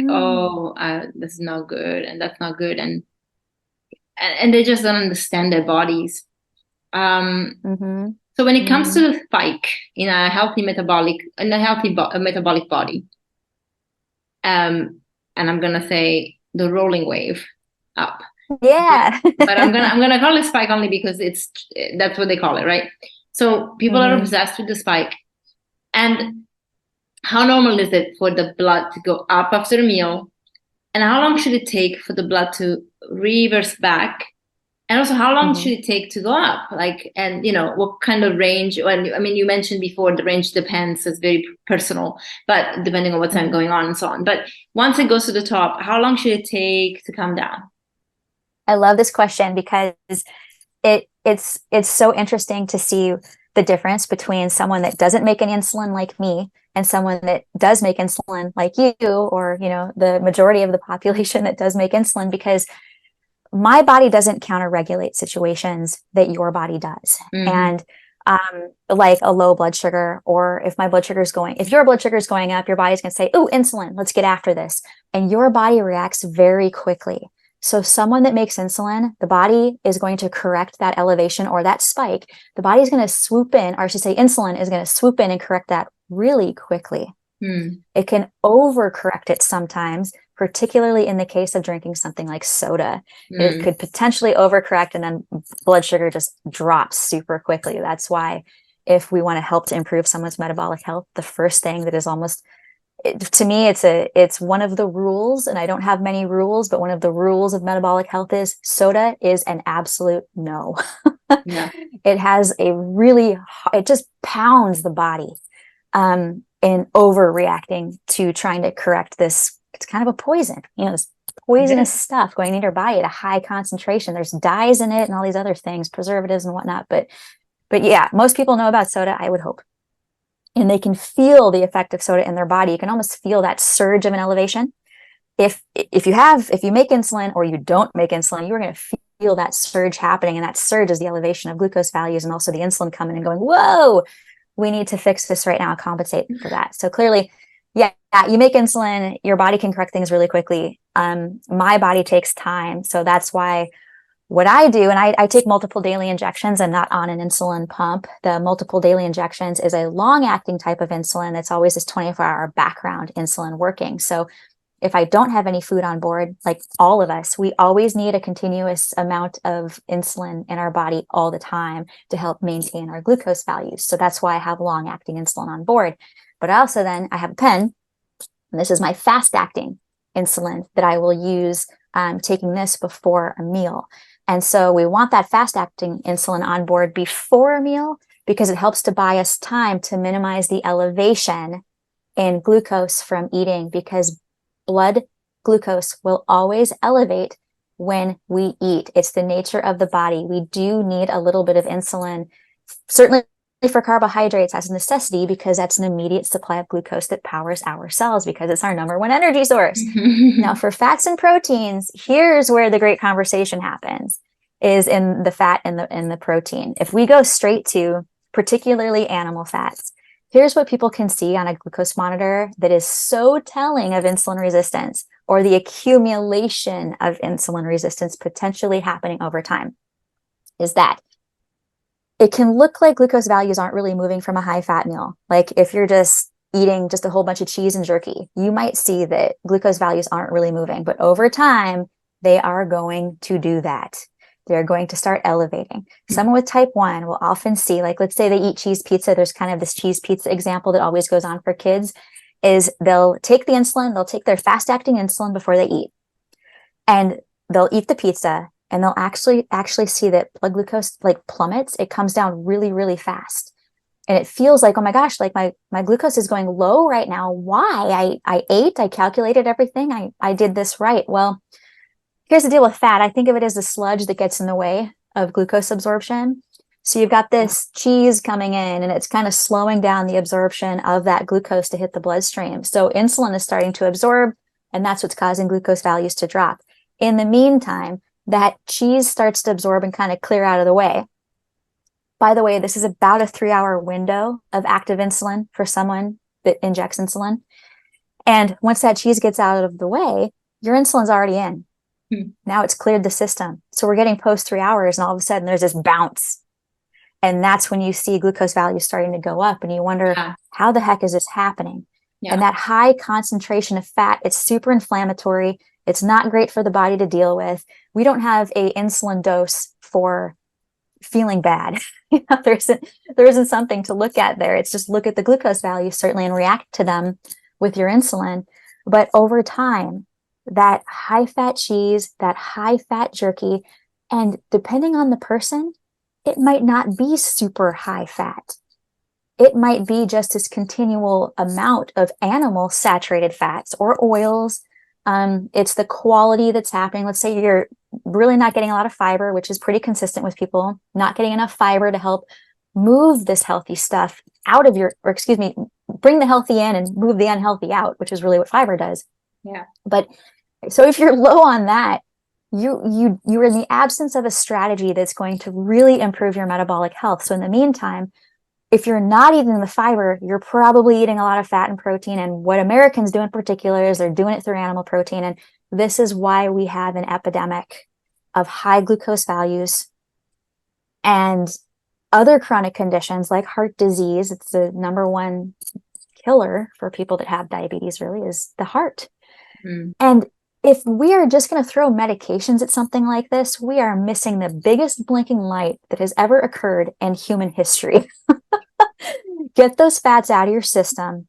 this is not good and that's not good. And they just don't understand their bodies. So when it comes to the spike in a healthy metabolic body, and I'm gonna say the rolling wave up. Yeah. But I'm gonna call it spike only because that's what they call it, right? So people are obsessed with the spike. And how normal is it for the blood to go up after a meal? And how long should it take for the blood to reverse back? And also, how long should it take to go up? And what kind of range? Well, I mean, you mentioned before the range depends. It's very personal, but depending on what's going on and so on. But once it goes to the top, how long should it take to come down? I love this question because it's so interesting to see the difference between someone that doesn't make any insulin like me and someone that does make insulin like you, or, the majority of the population that does make insulin, because my body doesn't counter-regulate situations that your body does. And like a low blood sugar, or if your blood sugar is going up, your body's going to say, "Oh, insulin, let's get after this." And your body reacts very quickly. So someone that makes insulin, the body is going to correct that elevation or that spike. The body is going to swoop in, or I should say insulin is going to swoop in and correct that really quickly. It can overcorrect it sometimes, particularly in the case of drinking something like soda. It could potentially overcorrect, and then blood sugar just drops super quickly. That's why if we want to help to improve someone's metabolic health, the first thing that is to me, it's one of the rules, and I don't have many rules, but one of the rules of metabolic health is soda is an absolute no. Yeah. It just pounds the body in overreacting to trying to correct this. It's kind of a poison, this poisonous stuff going into your body at a high concentration. There's dyes in it and all these other things, preservatives and whatnot. But yeah, most people know about soda, I would hope. And they can feel the effect of soda in their body. You can almost feel that surge of an elevation. If you make insulin or you don't make insulin, you're going to feel that surge happening. And that surge is the elevation of glucose values, and also the insulin coming and going, whoa, we need to fix this right now and compensate for that. So clearly, yeah, you make insulin, your body can correct things really quickly. My body takes time. So that's why what I do, and I take multiple daily injections. I'm not on an insulin pump. The multiple daily injections is a long-acting type of insulin. It's always this 24-hour background insulin working. So if I don't have any food on board, like all of us, we always need a continuous amount of insulin in our body all the time to help maintain our glucose values. So that's why I have long-acting insulin on board. But also then I have a pen, and this is my fast-acting insulin that I will use taking this before a meal. And so we want that fast-acting insulin on board before a meal, because it helps to buy us time to minimize the elevation in glucose from eating, because blood glucose will always elevate when we eat. It's the nature of the body. We do need a little bit of insulin, certainly for carbohydrates as a necessity, because that's an immediate supply of glucose that powers our cells, because it's our number one energy source. Now, for fats and proteins, here's where the great conversation happens, is in the fat and the protein. If we go straight to particularly animal fats, here's what people can see on a glucose monitor that is so telling of insulin resistance, or the accumulation of insulin resistance potentially happening over time, is that it can look like glucose values aren't really moving from a high fat meal. Like if you're just eating just a whole bunch of cheese and jerky, you might see that glucose values aren't really moving, but over time, they are going to do that. They're going to start elevating. Someone with type 1 will often see, like, let's say they eat cheese pizza. There's kind of this cheese pizza example that always goes on for kids, is they'll take the insulin, they'll take their fast acting insulin before they eat, and they'll eat the pizza, and they'll actually see that blood glucose like plummets. It comes down really, really fast. And it feels like, oh my gosh, like my glucose is going low right now. Why? I ate, I calculated everything. I did this right. Well, here's the deal with fat. I think of it as a sludge that gets in the way of glucose absorption. So you've got this cheese coming in, and it's kind of slowing down the absorption of that glucose to hit the bloodstream. So insulin is starting to absorb, and that's what's causing glucose values to drop. In the meantime, that cheese starts to absorb and kind of clear out of the way. By the way, this is about a 3-hour window of active insulin for someone that injects insulin. And once that cheese gets out of the way, your insulin's already in. Now it's cleared the system. So we're getting post 3 hours, and all of a sudden there's this bounce. And that's when you see glucose values starting to go up, and you wonder, how the heck is this happening? Yeah. And that high concentration of fat, it's super inflammatory. It's not great for the body to deal with. We don't have a insulin dose for feeling bad. There isn't something to look at there. It's just look at the glucose values, certainly, and react to them with your insulin. But over time, that high fat cheese, that high fat jerky, and depending on the person, it might not be super high fat. It might be just this continual amount of animal saturated fats or oils. It's the quality that's happening. Let's say you're really not getting a lot of fiber, which is pretty consistent with people not getting enough fiber to help move this healthy stuff out of bring the healthy in and move the unhealthy out, which is really what fiber does. Yeah. But so if you're low on that, you're in the absence of a strategy that's going to really improve your metabolic health. So in the meantime, if you're not eating the fiber, you're probably eating a lot of fat and protein. And what Americans do in particular is they're doing it through animal protein. And this is why we have an epidemic of high glucose values and other chronic conditions like heart disease. It's the number one killer for people that have diabetes, really, is the heart. And if we are just going to throw medications at something like this, we are missing the biggest blinking light that has ever occurred in human history. Get those fats out of your system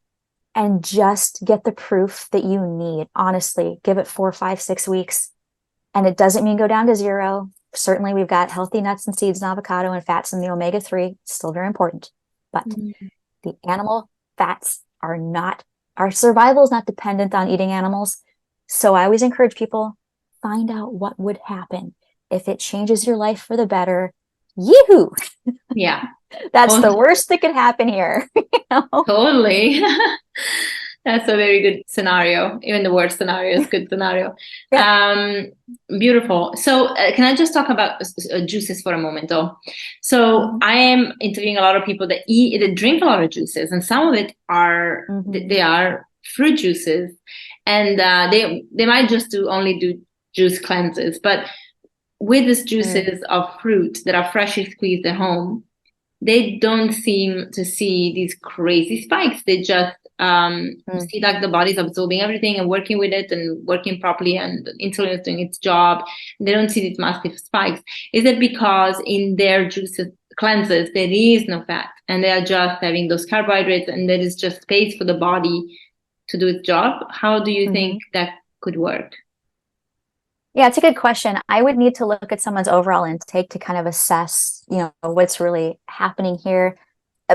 and just get the proof that you need. Honestly, give it 4, 5, 6 weeks. And it doesn't mean go down to 0. Certainly, we've got healthy nuts and seeds and avocado and fats in the omega-3. It's still very important. But the animal fats are not, our survival is not dependent on eating animals. So I always encourage people, find out what would happen if it changes your life for the better. Yee-hoo! Yeah. That's the worst that could happen here. You know? Totally. That's a very good scenario. Even the worst scenario is a good scenario. Yeah. Beautiful. So can I just talk about juices for a moment, though? So I am interviewing a lot of people that drink a lot of juices, and some of it are they are fruit juices, and they might just only do juice cleanses, but with these juices of fruit that are freshly squeezed at home, they don't seem to see these crazy spikes. They just see like the body's absorbing everything and working with it and working properly, and insulin is doing its job. They don't see these massive spikes. Is it because in their juices cleanses there is no fat and they are just having those carbohydrates and there is just space for the body to do its job? How do you think that could work? Yeah, it's a good question. I would need to look at someone's overall intake to kind of assess, what's really happening here,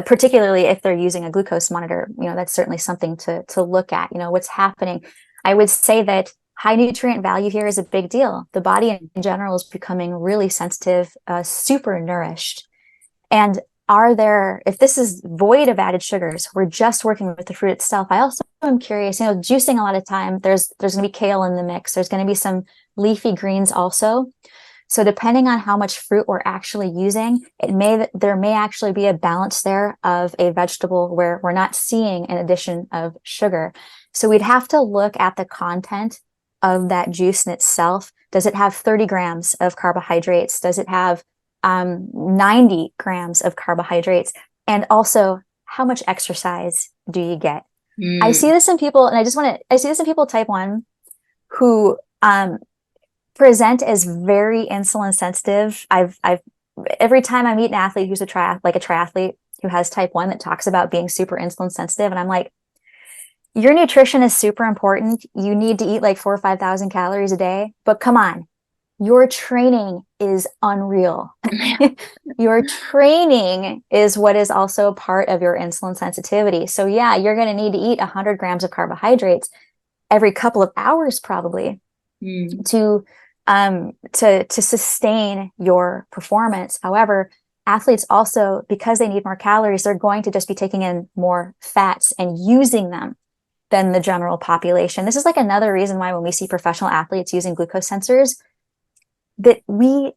particularly if they're using a glucose monitor. That's certainly something to look at, what's happening. I would say that high nutrient value here is a big deal. The body in general is becoming really sensitive, super nourished. And if this is void of added sugars, we're just working with the fruit itself. I also am curious, juicing a lot of time, there's going to be kale in the mix. There's going to be some leafy greens also. So depending on how much fruit we're actually using, there may actually be a balance there of a vegetable where we're not seeing an addition of sugar. So we'd have to look at the content of that juice in itself. Does it have 30 grams of carbohydrates? Does it have 90 grams of carbohydrates? And also, how much exercise do you get? I see this in people, and I see this in people type 1 who present as very insulin sensitive. I've every time I meet an athlete who's a triathlete who has type 1 that talks about being super insulin sensitive, and I'm like, your nutrition is super important. You need to eat like 4,000 or 5,000 calories a day, but come on, your training is unreal. Your training is what is also part of your insulin sensitivity. So yeah, you're going to need to eat 100 grams of carbohydrates every couple of hours probably to sustain your performance. However, athletes also, because they need more calories, they're going to just be taking in more fats and using them than the general population. This is like another reason why when we see professional athletes using glucose sensors, that we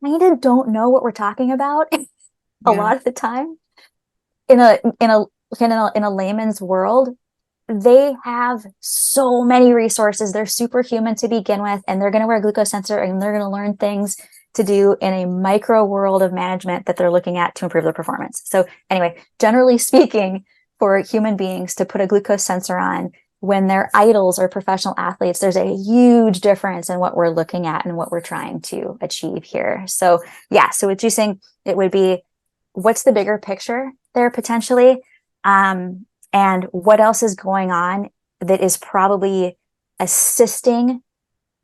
kind of don't know what we're talking about a lot of the time. In a layman's world, they have so many resources. They're superhuman to begin with, and they're going to wear a glucose sensor and they're going to learn things to do in a micro world of management that they're looking at to improve their performance. So anyway, generally speaking, for human beings to put a glucose sensor on when they're idols or professional athletes, there's a huge difference in what we're looking at and what we're trying to achieve here. So yeah, so with juicing, it would be, what's the bigger picture there potentially? And what else is going on that is probably assisting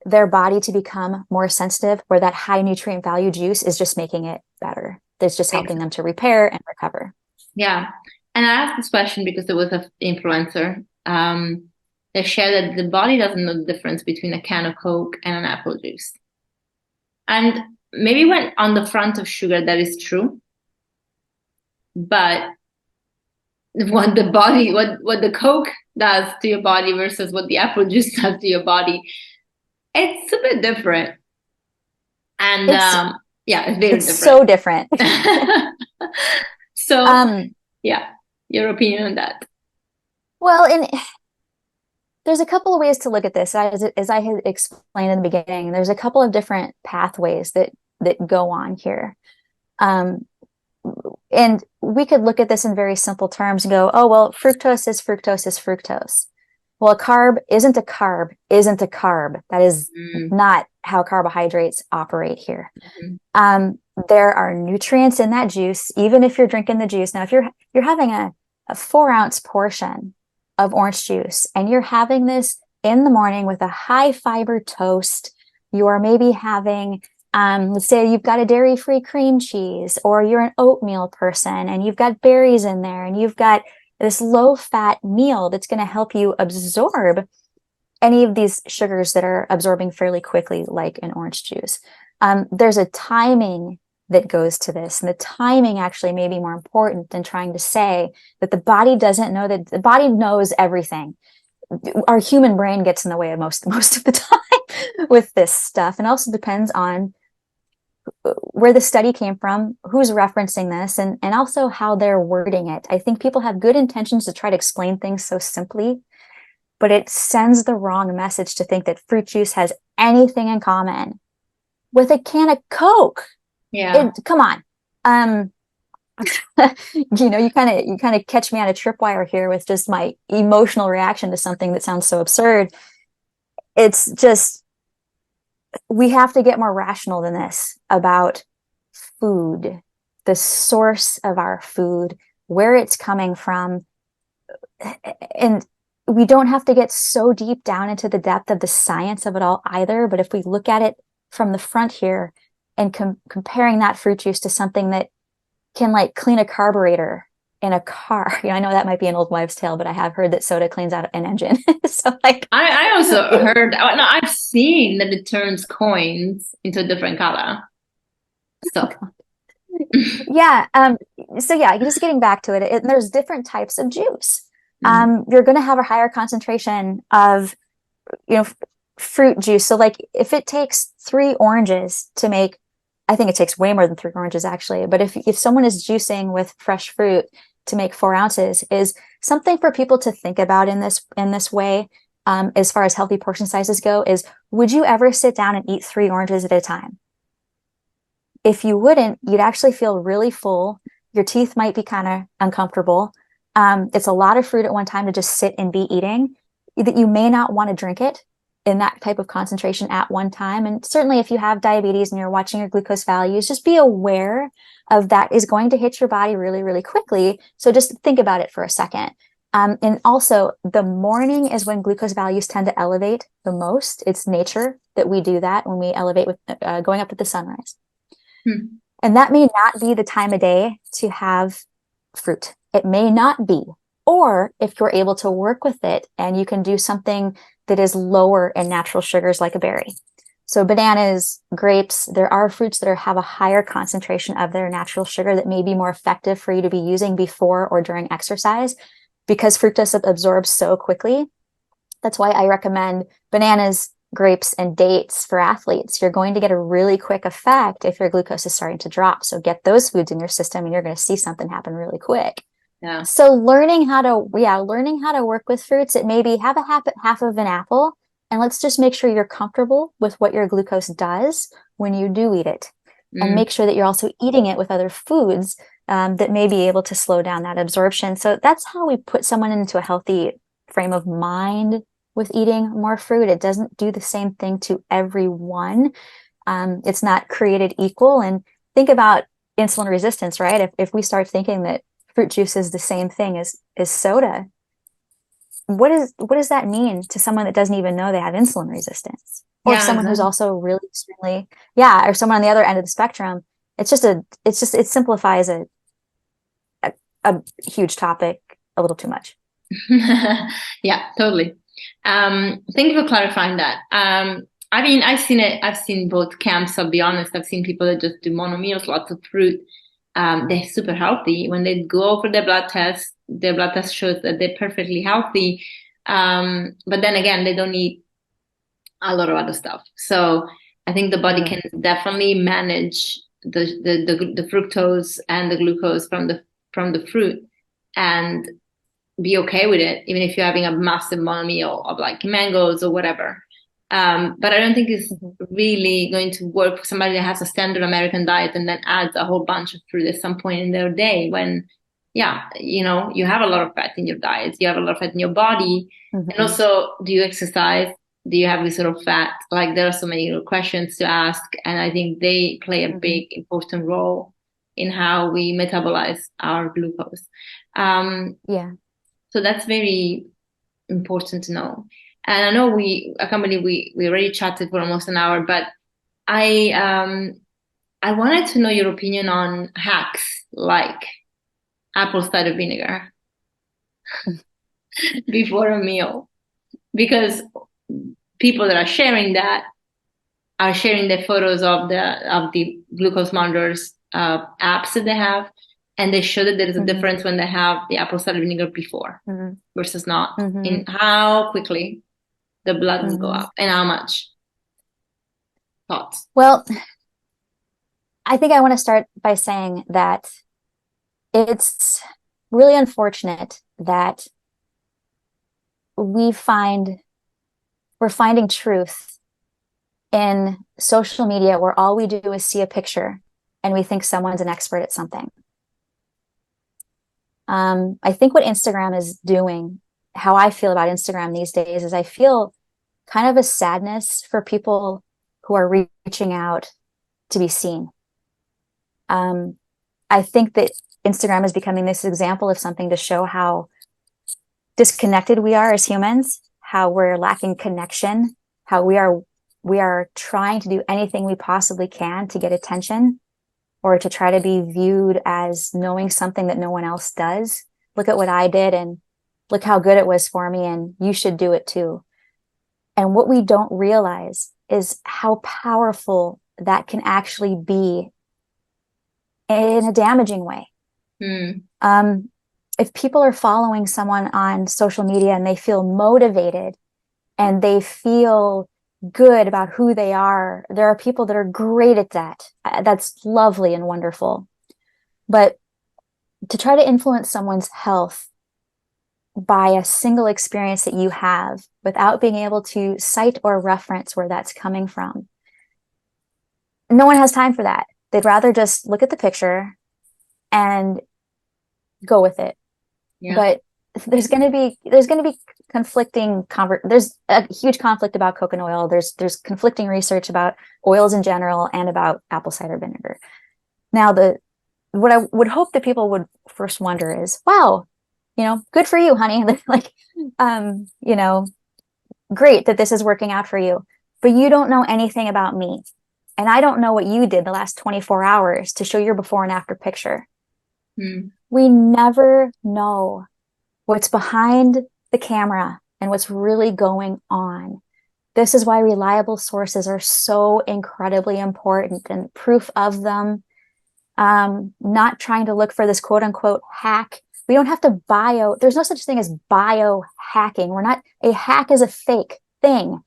their body to become more sensitive, where that high nutrient value juice is just making it better. It's just helping them to repair and recover. Yeah. And I asked this question because there was an influencer that shared that the body doesn't know the difference between a can of Coke and an apple juice. And maybe when on the front of sugar, that is true. But what the body, what the Coke does to your body versus what the apple juice does to your body. It's a bit different. And It's yeah, it's very different. so different. So yeah, your opinion on that? Well, and there's a couple of ways to look at this. As I had explained in the beginning, there's a couple of different pathways that go on here. And we could look at this in very simple terms and go, oh, well, fructose is fructose is fructose. Well, a carb isn't a carb isn't a carb. That is not how carbohydrates operate here. There are nutrients in that juice, even if you're drinking the juice. Now, if you're having a 4-ounce portion of orange juice and you're having this in the morning with a high fiber toast, you are maybe having, let's say you've got a dairy-free cream cheese, or you're an oatmeal person and you've got berries in there and you've got this low-fat meal that's going to help you absorb any of these sugars that are absorbing fairly quickly, like an orange juice. There's a timing that goes to this, and the timing actually may be more important than trying to say that the body doesn't know, that the body knows everything. Our human brain gets in the way of most of the time with this stuff, and also depends on where the study came from, who's referencing this, and also how they're wording it. I think people have good intentions to try to explain things so simply, but it sends the wrong message to think that fruit juice has anything in common with a can of Coke. Yeah. Come on. You kind of catch me on a tripwire here with just my emotional reaction to something that sounds so absurd. It's just, we have to get more rational than this about food, the source of our food, where it's coming from. And we don't have to get so deep down into the depth of the science of it all either. But if we look at it from the front here and comparing that fruit juice to something that can like clean a carburetor in a car, I know that might be an old wives' tale, but I have heard that soda cleans out an engine. So like, I also heard, no, I've seen that it turns coins into a different color. So yeah. So yeah, just getting back to it, there's different types of juice. You're going to have a higher concentration of, fruit juice. So like if it takes 3 oranges to make, I think it takes way more than 3 oranges actually, but if someone is juicing with fresh fruit to make 4 ounces, is something for people to think about in this way, as far as healthy portion sizes go, is would you ever sit down and eat 3 oranges at a time? If you wouldn't, you'd actually feel really full. Your teeth might be kind of uncomfortable. It's a lot of fruit at one time to just sit and be eating, that you may not want to drink it in that type of concentration at one time. And certainly if you have diabetes and you're watching your glucose values, just be aware of that is going to hit your body really, really quickly. So just think about it for a second. And also the morning is when glucose values tend to elevate the most. It's nature that we do that when we elevate with going up with the sunrise. And that may not be the time of day to have fruit. It may not be. Or if you're able to work with it and you can do something that is lower in natural sugars like a berry. So bananas, grapes, there are fruits that have a higher concentration of their natural sugar that may be more effective for you to be using before or during exercise, because fructose absorbs so quickly. That's why I recommend bananas, grapes, and dates for athletes. You're going to get a really quick effect if your glucose is starting to drop. So get those foods in your system and you're going to see something happen really quick. Yeah. So learning how to work with fruits, it may be have a half of an apple, and let's just make sure you're comfortable with what your glucose does when you do eat it, and make sure that you're also eating it with other foods that may be able to slow down that absorption. So that's how we put someone into a healthy frame of mind with eating more fruit. It doesn't do the same thing to everyone. It's not created equal. And think about insulin resistance, right? If we start thinking that fruit juice is the same thing as soda, what does that mean to someone that doesn't even know they have insulin resistance, or someone who's also really extremely, or someone on the other end of the spectrum? It simplifies a huge topic a little too much. Yeah, totally. Thank you for clarifying that. I mean, I've seen both camps. I'll be honest. I've seen people that just do mono meals, lots of fruit. They're super healthy. When they go for their blood test, their blood test shows that they're perfectly healthy. But then again, they don't eat a lot of other stuff. So I think the body can definitely manage the fructose and the glucose from the fruit and be okay with it, even if you're having a massive meal of like mangoes or whatever. But I don't think it's really going to work for somebody that has a standard American diet and then adds a whole bunch of fruit at some point in their day when, yeah, you know, you have a lot of fat in your diet, you have a lot of fat in your body. And also, do you exercise? Do you have this sort of fat? Like, there are so many questions to ask. And I think they play a big, important role in how we metabolize our glucose. So that's very important to know. And I know we already chatted for almost an hour, but I wanted to know your opinion on hacks like apple cider vinegar before a meal, because people that are sharing that are sharing their photos of the glucose monitors apps that they have, and they show that there is a difference when they have the apple cider vinegar before versus not, in how quickly the blood will go up and how much. Thoughts? Well, I think I want to start by saying that it's really unfortunate that we're finding truth in social media where all we do is see a picture and we think someone's an expert at something. I think what Instagram is doing, how I feel about Instagram these days, is I feel kind of a sadness for people who are reaching out to be seen. I think that Instagram is becoming this example of something to show how disconnected we are as humans, how we're lacking connection, how we are trying to do anything we possibly can to get attention or to try to be viewed as knowing something that no one else does. Look at what I did and look how good it was for me, and you should do it too. And what we don't realize is how powerful that can actually be in a damaging way. If people are following someone on social media and they feel motivated and they feel good about who they are, there are people that are great at that. That's lovely and wonderful. But to try to influence someone's health by a single experience that you have without being able to cite or reference where that's coming from, no one has time for that. They'd rather just look at the picture and go with it. But there's going to be conflicting there's a huge conflict about coconut oil. There's conflicting research about oils in general and about apple cider vinegar. Now, what I would hope that people would first wonder is, wow, good for you, honey. Like, great that this is working out for you, but you don't know anything about me. And I don't know what you did the last 24 hours to show your before and after picture. We never know what's behind the camera and what's really going on. This is why reliable sources are so incredibly important, and proof of them. Not trying to look for this quote unquote hack. We don't have to there's no such thing as biohacking. A hack is a fake thing.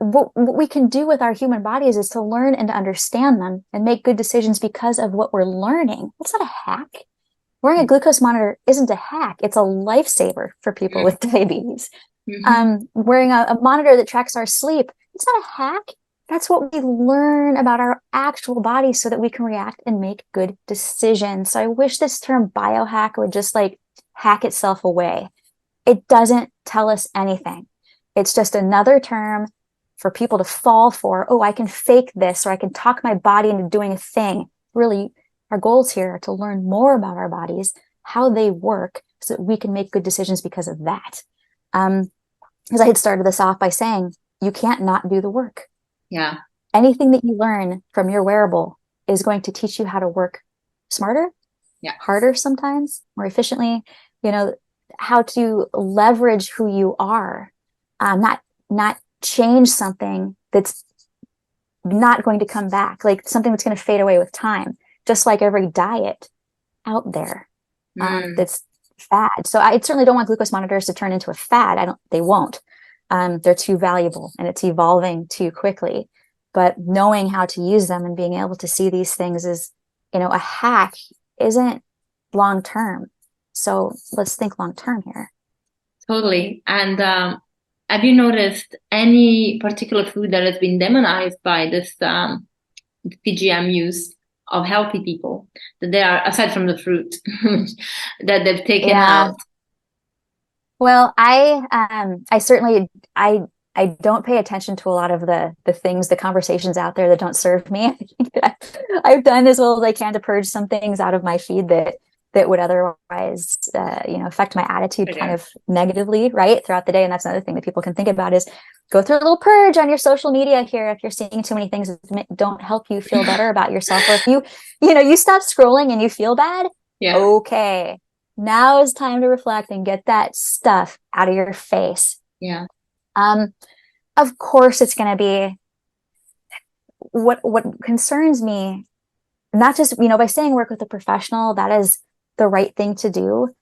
What we can do with our human bodies is to learn and to understand them and make good decisions because of what we're learning. That's not a hack. Wearing a glucose monitor isn't a hack. It's a lifesaver for people with diabetes. Wearing a monitor that tracks our sleep, it's not a hack. That's what we learn about our actual bodies so that we can react and make good decisions. So I wish this term biohack would just hack itself away. It doesn't tell us anything. It's just another term for people to fall for. Oh, I can fake this, or I can talk my body into doing a thing. Really, our goals here are to learn more about our bodies, how they work, so that we can make good decisions because of that. As I had started this off by saying, you can't not do the work. Yeah. Anything that you learn from your wearable is going to teach you how to work smarter, harder sometimes, more efficiently, how to leverage who you are, not change something that's not going to come back, like something that's going to fade away with time. Just like every diet out there that's fad. So I certainly don't want glucose monitors to turn into a fad. They won't. They're too valuable and it's evolving too quickly. But knowing how to use them and being able to see these things is, a hack isn't long term. So let's think long term here. Totally. And have you noticed any particular food that has been demonized by this CGM use of healthy people, that they are, aside from the fruit, that they've taken out? Well, I certainly I don't pay attention to a lot of the things, the conversations out there that don't serve me. I think that I've done as well as I can to purge some things out of my feed that would otherwise, affect my attitude kind of negatively, right, throughout the day. And that's another thing that people can think about is go through a little purge on your social media here if you're seeing too many things that don't help you feel better about yourself. Or if you stop scrolling and you feel bad, okay, now is time to reflect and get that stuff out of your face. Yeah. Of course, it's going to be what concerns me, not just, by saying work with a professional, that is the right thing to do.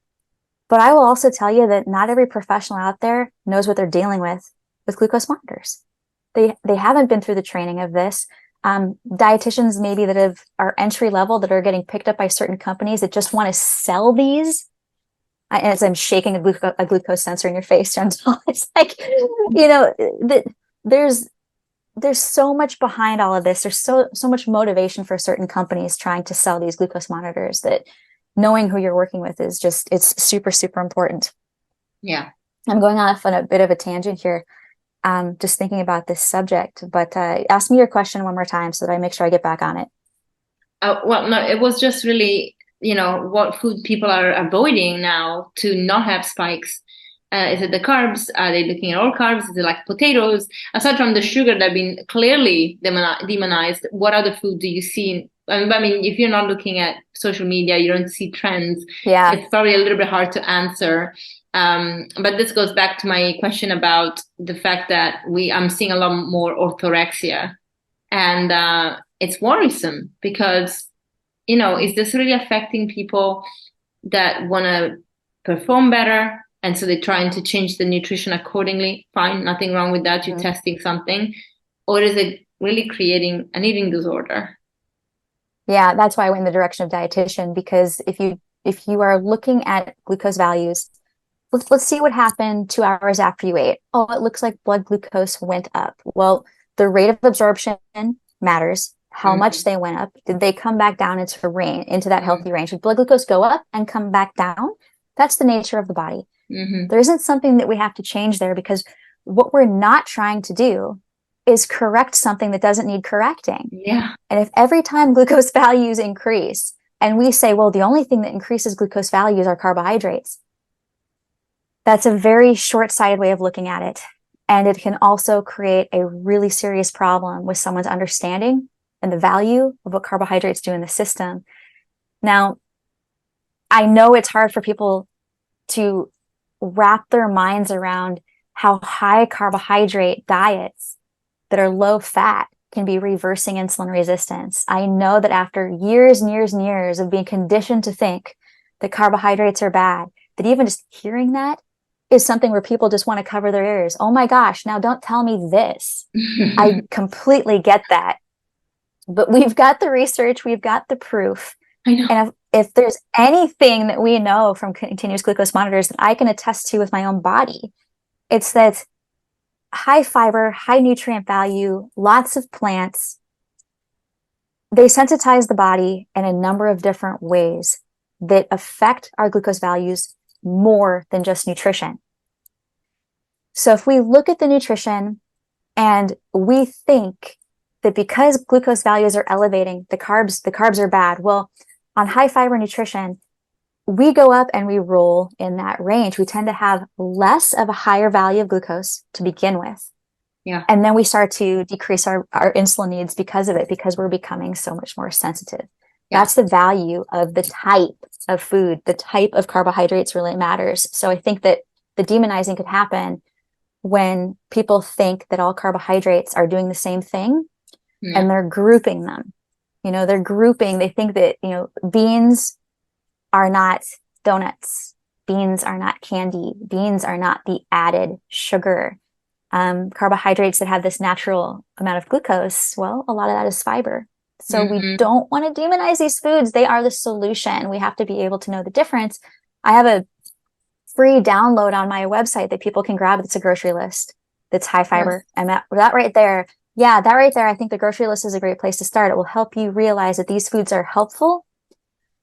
But I will also tell you that not every professional out there knows what they're dealing with glucose monitors. They haven't been through the training of this. Dietitians maybe that are entry level that are getting picked up by certain companies that just want to sell these. As I'm shaking a glucose sensor in your face, Chantal, it's like, there's so much behind all of this. There's so much motivation for certain companies trying to sell these glucose monitors that knowing who you're working with is it's super, super important. Yeah. I'm going off on a bit of a tangent here, just thinking about this subject, but ask me your question one more time so that I make sure I get back on it. Well, no, it was just really, what food people are avoiding now to not have spikes. Is it the carbs? Are they looking at all carbs? Is it like potatoes? Aside from the sugar that have been clearly demonized, what other food do you see? I mean, if you're not looking at social media, you don't see trends. Yeah. It's probably a little bit hard to answer. But this goes back to my question about the fact that I'm seeing a lot more orthorexia. And it's worrisome because, is this really affecting people that want to perform better? And so they're trying to change the nutrition accordingly. Fine, nothing wrong with that. You're testing something. Or is it really creating an eating disorder? Yeah, that's why I went in the direction of dietitian, because if you are looking at glucose values, let's see what happened 2 hours after you ate. Oh, it looks like blood glucose went up. Well, the rate of absorption matters. How much they went up. Did they come back down into that healthy range? Did blood glucose go up and come back down? That's the nature of the body. There isn't something that we have to change there, because what we're not trying to do is correct something that doesn't need correcting. Yeah. And if every time glucose values increase and we say, well, the only thing that increases glucose values are carbohydrates, that's a very short-sighted way of looking at it. And it can also create a really serious problem with someone's understanding and the value of what carbohydrates do in the system. Now, I know it's hard for people to wrap their minds around how high carbohydrate diets that are low fat can be reversing insulin resistance. I know that after years and years and years of being conditioned to think that carbohydrates are bad, that even just hearing that is something where people just want to cover their ears. Oh my gosh, now don't tell me this. I completely get that. But we've got the research, we've got the proof. I know. And if there's anything that we know from continuous glucose monitors that I can attest to with my own body, it's that high fiber, high nutrient value, lots of plants, they sensitize the body in a number of different ways that affect our glucose values more than just nutrition. So if we look at the nutrition and we think that because glucose values are elevating, the carbs are bad. Well, on high fiber nutrition, we go up and we roll in that range. We tend to have less of a higher value of glucose to begin with. Yeah. And then we start to decrease our insulin needs because of it, because we're becoming so much more sensitive. Yeah. That's the value of the type of food. The type of carbohydrates really matters. So I think that the demonizing could happen when people think that all carbohydrates are doing the same thing, and they're grouping them. They think that, beans are not donuts Beans are not candy. Beans are not the added sugar. Carbohydrates that have this natural amount of glucose, well, a lot of that is fiber. So we don't want to demonize these foods. They are the solution. We have to be able to know the difference. I have a free download on my website that people can grab. It's a grocery list that's high fiber. And that right there, I think the grocery list is a great place to start. It will help you realize that these foods are helpful.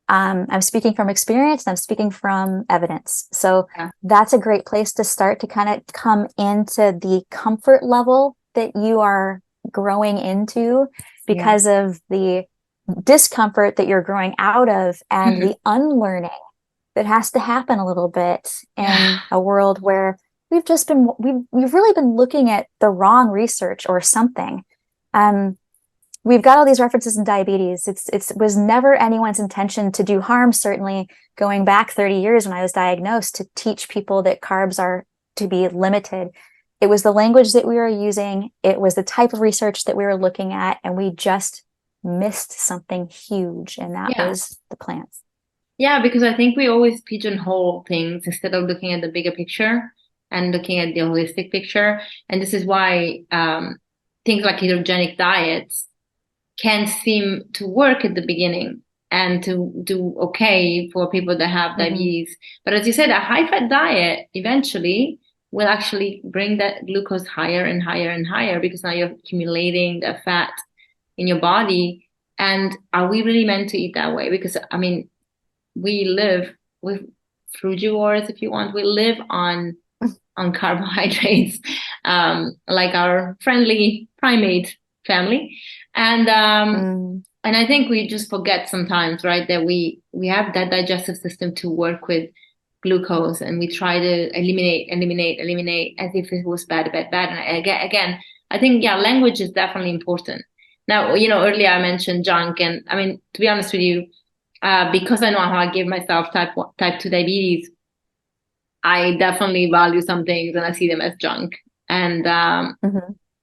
I'm speaking from experience and I'm speaking from evidence. So that's a great place to start to kind of come into the comfort level that you are growing into because of the discomfort that you're growing out of and the unlearning that has to happen a little bit in a world where we've really been looking at the wrong research or something. We've got all these references in diabetes. It was never anyone's intention to do harm, certainly going back 30 years when I was diagnosed, to teach people that carbs are to be limited. It was the language that we were using. It was the type of research that we were looking at, and we just missed something huge, and that was the plants. Yeah, because I think we always pigeonhole things instead of looking at the bigger picture and looking at the holistic picture. And this is why things like ketogenic diets can seem to work at the beginning and to do okay for people that have diabetes. But as you said, a high-fat diet eventually will actually bring that glucose higher and higher and higher, because now you're accumulating the fat in your body. And are we really meant to eat that way? Because, I mean, we live with frugivores, if you want. We live on carbohydrates, like our friendly primate family. And I think we just forget sometimes, right, that we have that digestive system to work with glucose, and we try to eliminate as if it was bad. And again, I think, language is definitely important. Now, earlier I mentioned junk, and I mean, to be honest with you, because I know how I give myself type 2 diabetes, I definitely value some things and I see them as junk. And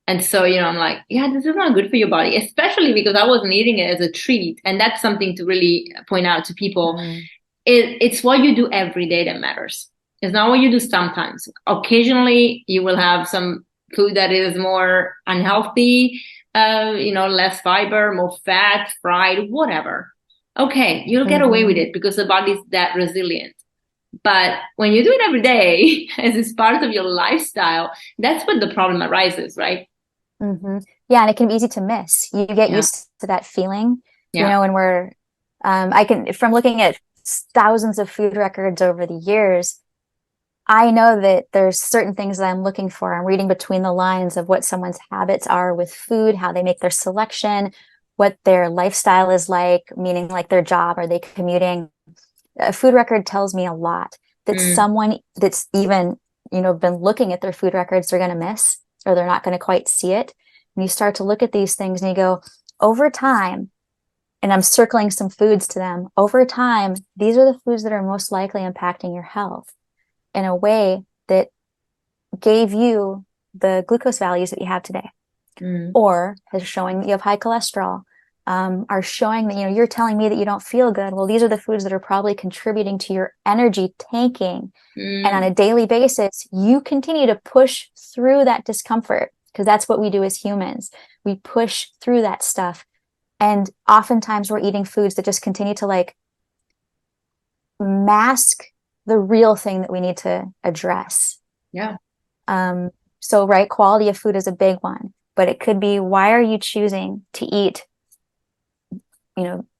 and so, I'm like, this is not good for your body, especially because I wasn't eating it as a treat. And that's something to really point out to people. It's what you do every day that matters. It's not what you do sometimes. Occasionally, you will have some food that is more unhealthy, less fiber, more fat, fried, whatever. Okay, you'll get away with it because the body's that resilient. But when you do it every day, as it's part of your lifestyle, that's when the problem arises, right? Yeah, and it can be easy to miss. You get used to that feeling, when we're, from looking at thousands of food records over the years, I know that there's certain things that I'm looking for. I'm reading between the lines of what someone's habits are with food, how they make their selection, what their lifestyle is like, meaning like their job, are they commuting? A food record tells me a lot that someone that's even, been looking at their food records, they're going to miss, or they're not going to quite see it. And you start to look at these things and you go, over time, and I'm circling some foods to them, over time, these are the foods that are most likely impacting your health in a way that gave you the glucose values that you have today, or is showing that you have high cholesterol, are showing that, you're telling me that you don't feel good. Well, these are the foods that are probably contributing to your energy tanking. And on a daily basis, you continue to push through that discomfort, because that's what we do as humans. We push through that stuff. And oftentimes we're eating foods that just continue to mask the real thing that we need to address. Yeah. So, right, quality of food is a big one, but it could be, why are you choosing to eat,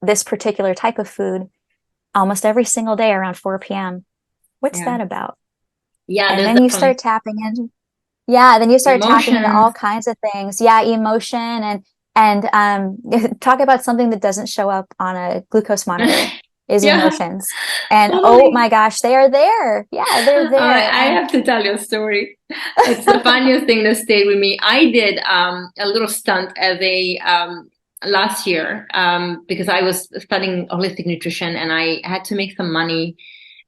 this particular type of food almost every single day around 4 p.m.? What's that about? Yeah. And then you start tapping into, tapping into all kinds of things. Yeah. Emotion and talk about something that doesn't show up on a glucose monitor is emotions. And oh my gosh, they are there. Yeah, they're there. I have to tell you a story. It's the funniest thing that stayed with me. I did a little stunt as a last year because I was studying holistic nutrition and I had to make some money.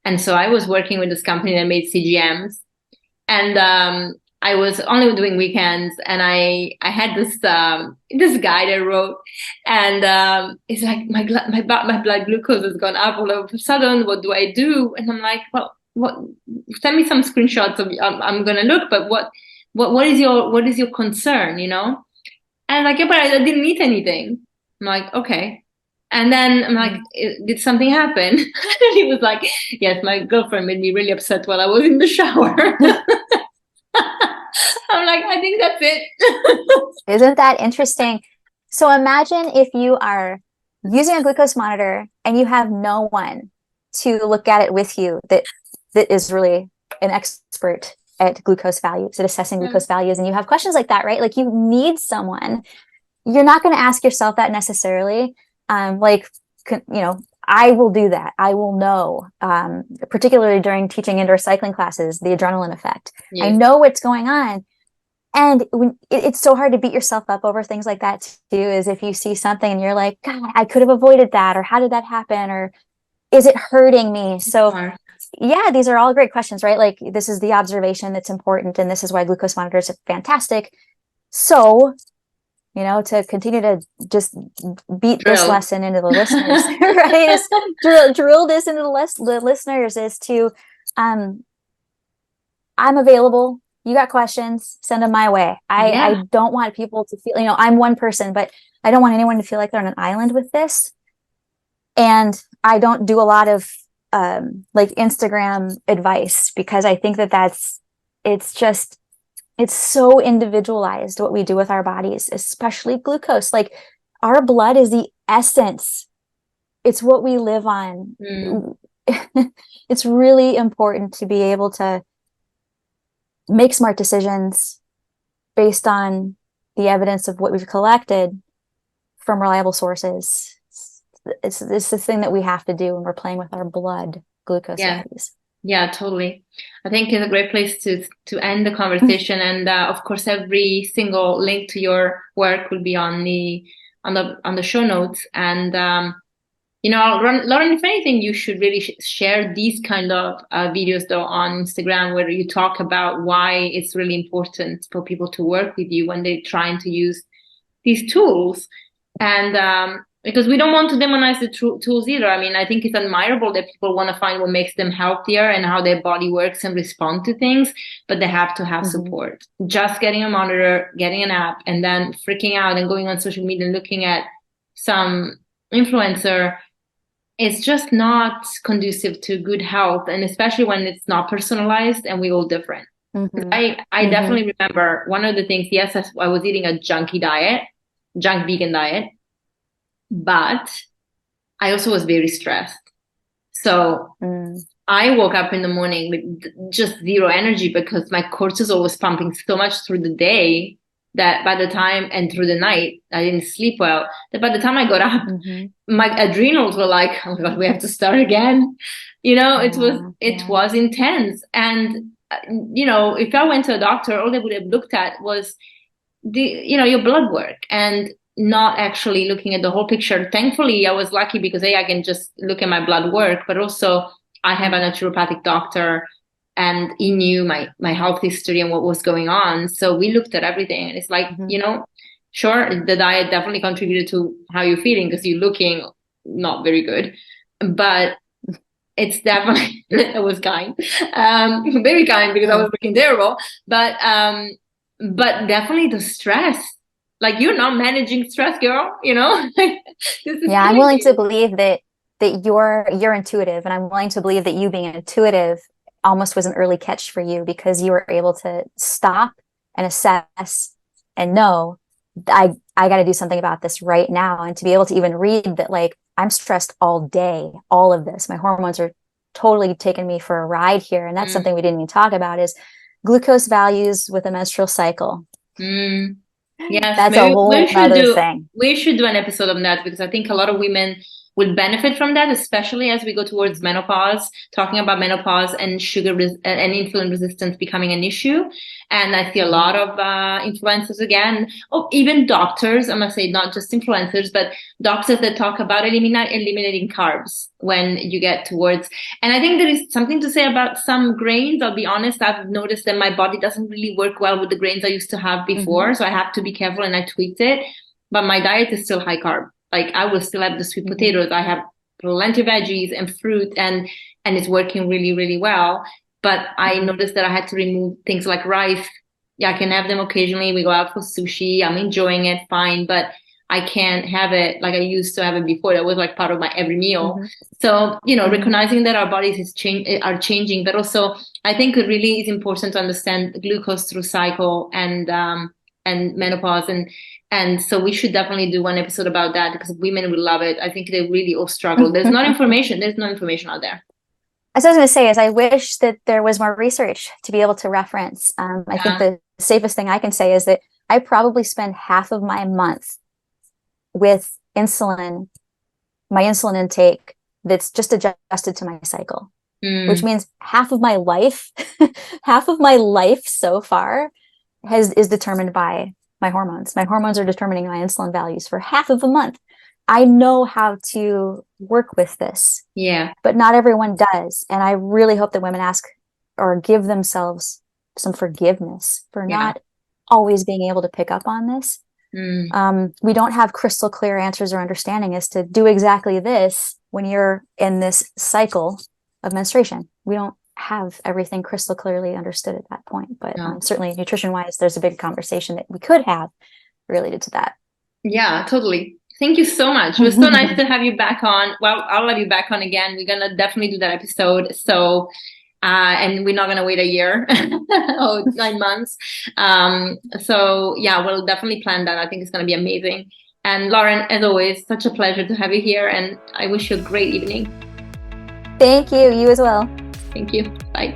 And so I was working with this company that made CGMs. And I was only doing weekends, and I had this guy that wrote, and it's like my blood glucose has gone up all of a sudden. What do I do? And I'm like, well, what, send me some screenshots of, I'm going to look, but what is your concern, you know? And like, yeah, but I didn't eat anything. I'm like, okay. And then I'm like, did something happen? And he was like, yes, my girlfriend made me really upset while I was in the shower. I'm like, I think that's it. Isn't that interesting? So imagine if you are using a glucose monitor and you have no one to look at it with you that is really an expert at glucose values, at assessing glucose values, and you have questions like that, right? Like you need someone. You're not going to ask yourself that necessarily. I will do that. I will know, particularly during teaching indoor cycling classes, the adrenaline effect. Yes. I know what's going on. And when it's so hard to beat yourself up over things like that too, is if you see something and you're like, God, I could have avoided that, or how did that happen? Or is it hurting me? So yeah, these are all great questions, right? Like this is the observation that's important. And this is why glucose monitors are fantastic. So, you know, to continue to just beat this lesson into the listeners, right? Drill this into the listeners is to, I'm available. You got questions, send them my way. I don't want people to feel, you know, I'm one person, but I don't want anyone to feel like they're on an island with this. And I don't do a lot of like Instagram advice, because I think it's so individualized what we do with our bodies, especially glucose. Like our blood is the essence. It's what we live on. It's really important to be able to make smart decisions based on the evidence of what we've collected from reliable sources. It's the thing that we have to do when we're playing with our blood glucose values. Yeah, totally. I think it's a great place to end the conversation. And of course, every single link to your work will be on the show notes. And you know, Lauren, if anything, you should really share these kind of videos though on Instagram, where you talk about why it's really important for people to work with you when they're trying to use these tools. And because we don't want to demonize the tools either. I mean, I think it's admirable that people want to find what makes them healthier and how their body works and respond to things, but they have to have support. Just getting a monitor, getting an app, and then freaking out and going on social media and looking at some influencer, it's just not conducive to good health, and especially when it's not personalized and we're all different. I definitely remember one of the things, yes, I was eating a junk vegan diet, but I also was very stressed. So I woke up in the morning with just zero energy because my cortisol was pumping so much through the day that by the time, and through the night, I didn't sleep well, that by the time I got up, my adrenals were like, oh my God, we have to start again. You know, it was intense. And, you know, if I went to a doctor, all they would have looked at was your blood work and not actually looking at the whole picture. Thankfully, I was lucky because I can just look at my blood work, but also I have a naturopathic doctor, and he knew my health history and what was going on. So we looked at everything, and it's like, you know, sure, the diet definitely contributed to how you're feeling because you're looking not very good, but it's definitely, it was kind, very kind, because I was looking terrible, but definitely the stress, like you're not managing stress, girl, you know? This is crazy. I'm willing to believe that you're intuitive, and I'm willing to believe that you being intuitive almost was an early catch for you, because you were able to stop and assess and know, I got to do something about this right now. And to be able to even read that, like, I'm stressed all day, all of this, my hormones are totally taking me for a ride here. And that's something we didn't even talk about, is glucose values with a menstrual cycle. Yes, that's a whole other thing. We should do an episode on that, because I think a lot of women will benefit from that, especially as we go towards menopause, talking about menopause and sugar and insulin resistance becoming an issue. And I see a lot of influencers again, even doctors, I must say, not just influencers, but doctors that talk about eliminating carbs when you get towards. And I think there is something to say about some grains. I'll be honest, I've noticed that my body doesn't really work well with the grains I used to have before. So I have to be careful, and I tweaked it. But my diet is still high carb. Like I will still have the sweet potatoes. I have plenty of veggies and fruit, and it's working really, really well. But I noticed that I had to remove things like rice. Yeah, I can have them occasionally. We go out for sushi. I'm enjoying it, fine, but I can't have it like I used to have it before. That was like part of my every meal. So, recognizing that our bodies are changing, but also I think it really is important to understand glucose through cycle and menopause. And so we should definitely do one episode about that, because women will love it. I think they really all struggle. There's no information out there. As I was going to say is I wish that there was more research to be able to reference. I think the safest thing I can say is that I probably spend half of my month with insulin, my insulin intake that's just adjusted to my cycle, which means half of my life so far is determined by my hormones. My hormones are determining my insulin values for half of a month. I know how to work with this. Yeah. But not everyone does. And I really hope that women ask or give themselves some forgiveness for not always being able to pick up on this. We don't have crystal clear answers or understanding as to do exactly this when you're in this cycle of menstruation. We don't have everything crystal clearly understood at that point. But certainly nutrition wise, there's a big conversation that we could have related to that. Yeah, totally. Thank you so much. It was so nice to have you back on. Well, I'll have you back on again. We're going to definitely do that episode. So, and we're not going to wait a year or 9 months. So yeah, we'll definitely plan that. I think it's going to be amazing. And Lauren, as always, such a pleasure to have you here. And I wish you a great evening. Thank you. You as well. Thank you. Bye.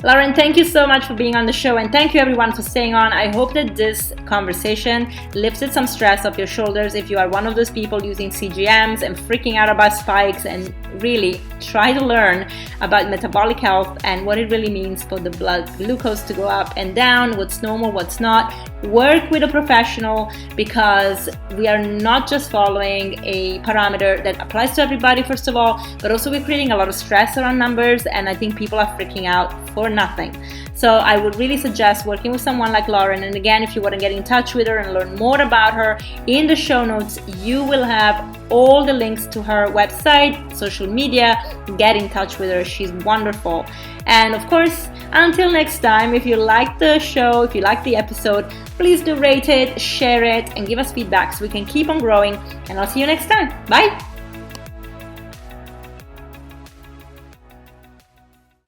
Lauren, thank you so much for being on the show, and thank you everyone for staying on. I hope that this conversation lifted some stress off your shoulders if you are one of those people using CGMs and freaking out about spikes, and really try to learn about metabolic health and what it really means for the blood glucose to go up and down, what's normal, what's not. Work with a professional, because we are not just following a parameter that applies to everybody, first of all, but also we're creating a lot of stress around numbers, and I think people are freaking out for nothing. So I would really suggest working with someone like Lauren. And again, if you want to get in touch with her and learn more about her, in the show notes you will have all the links to her website, social media. Get in touch with her. She's wonderful. And of course, until next time, if you like the show, if you like the episode, please do rate it, share it, and give us feedback so we can keep on growing. And I'll see you next time. Bye.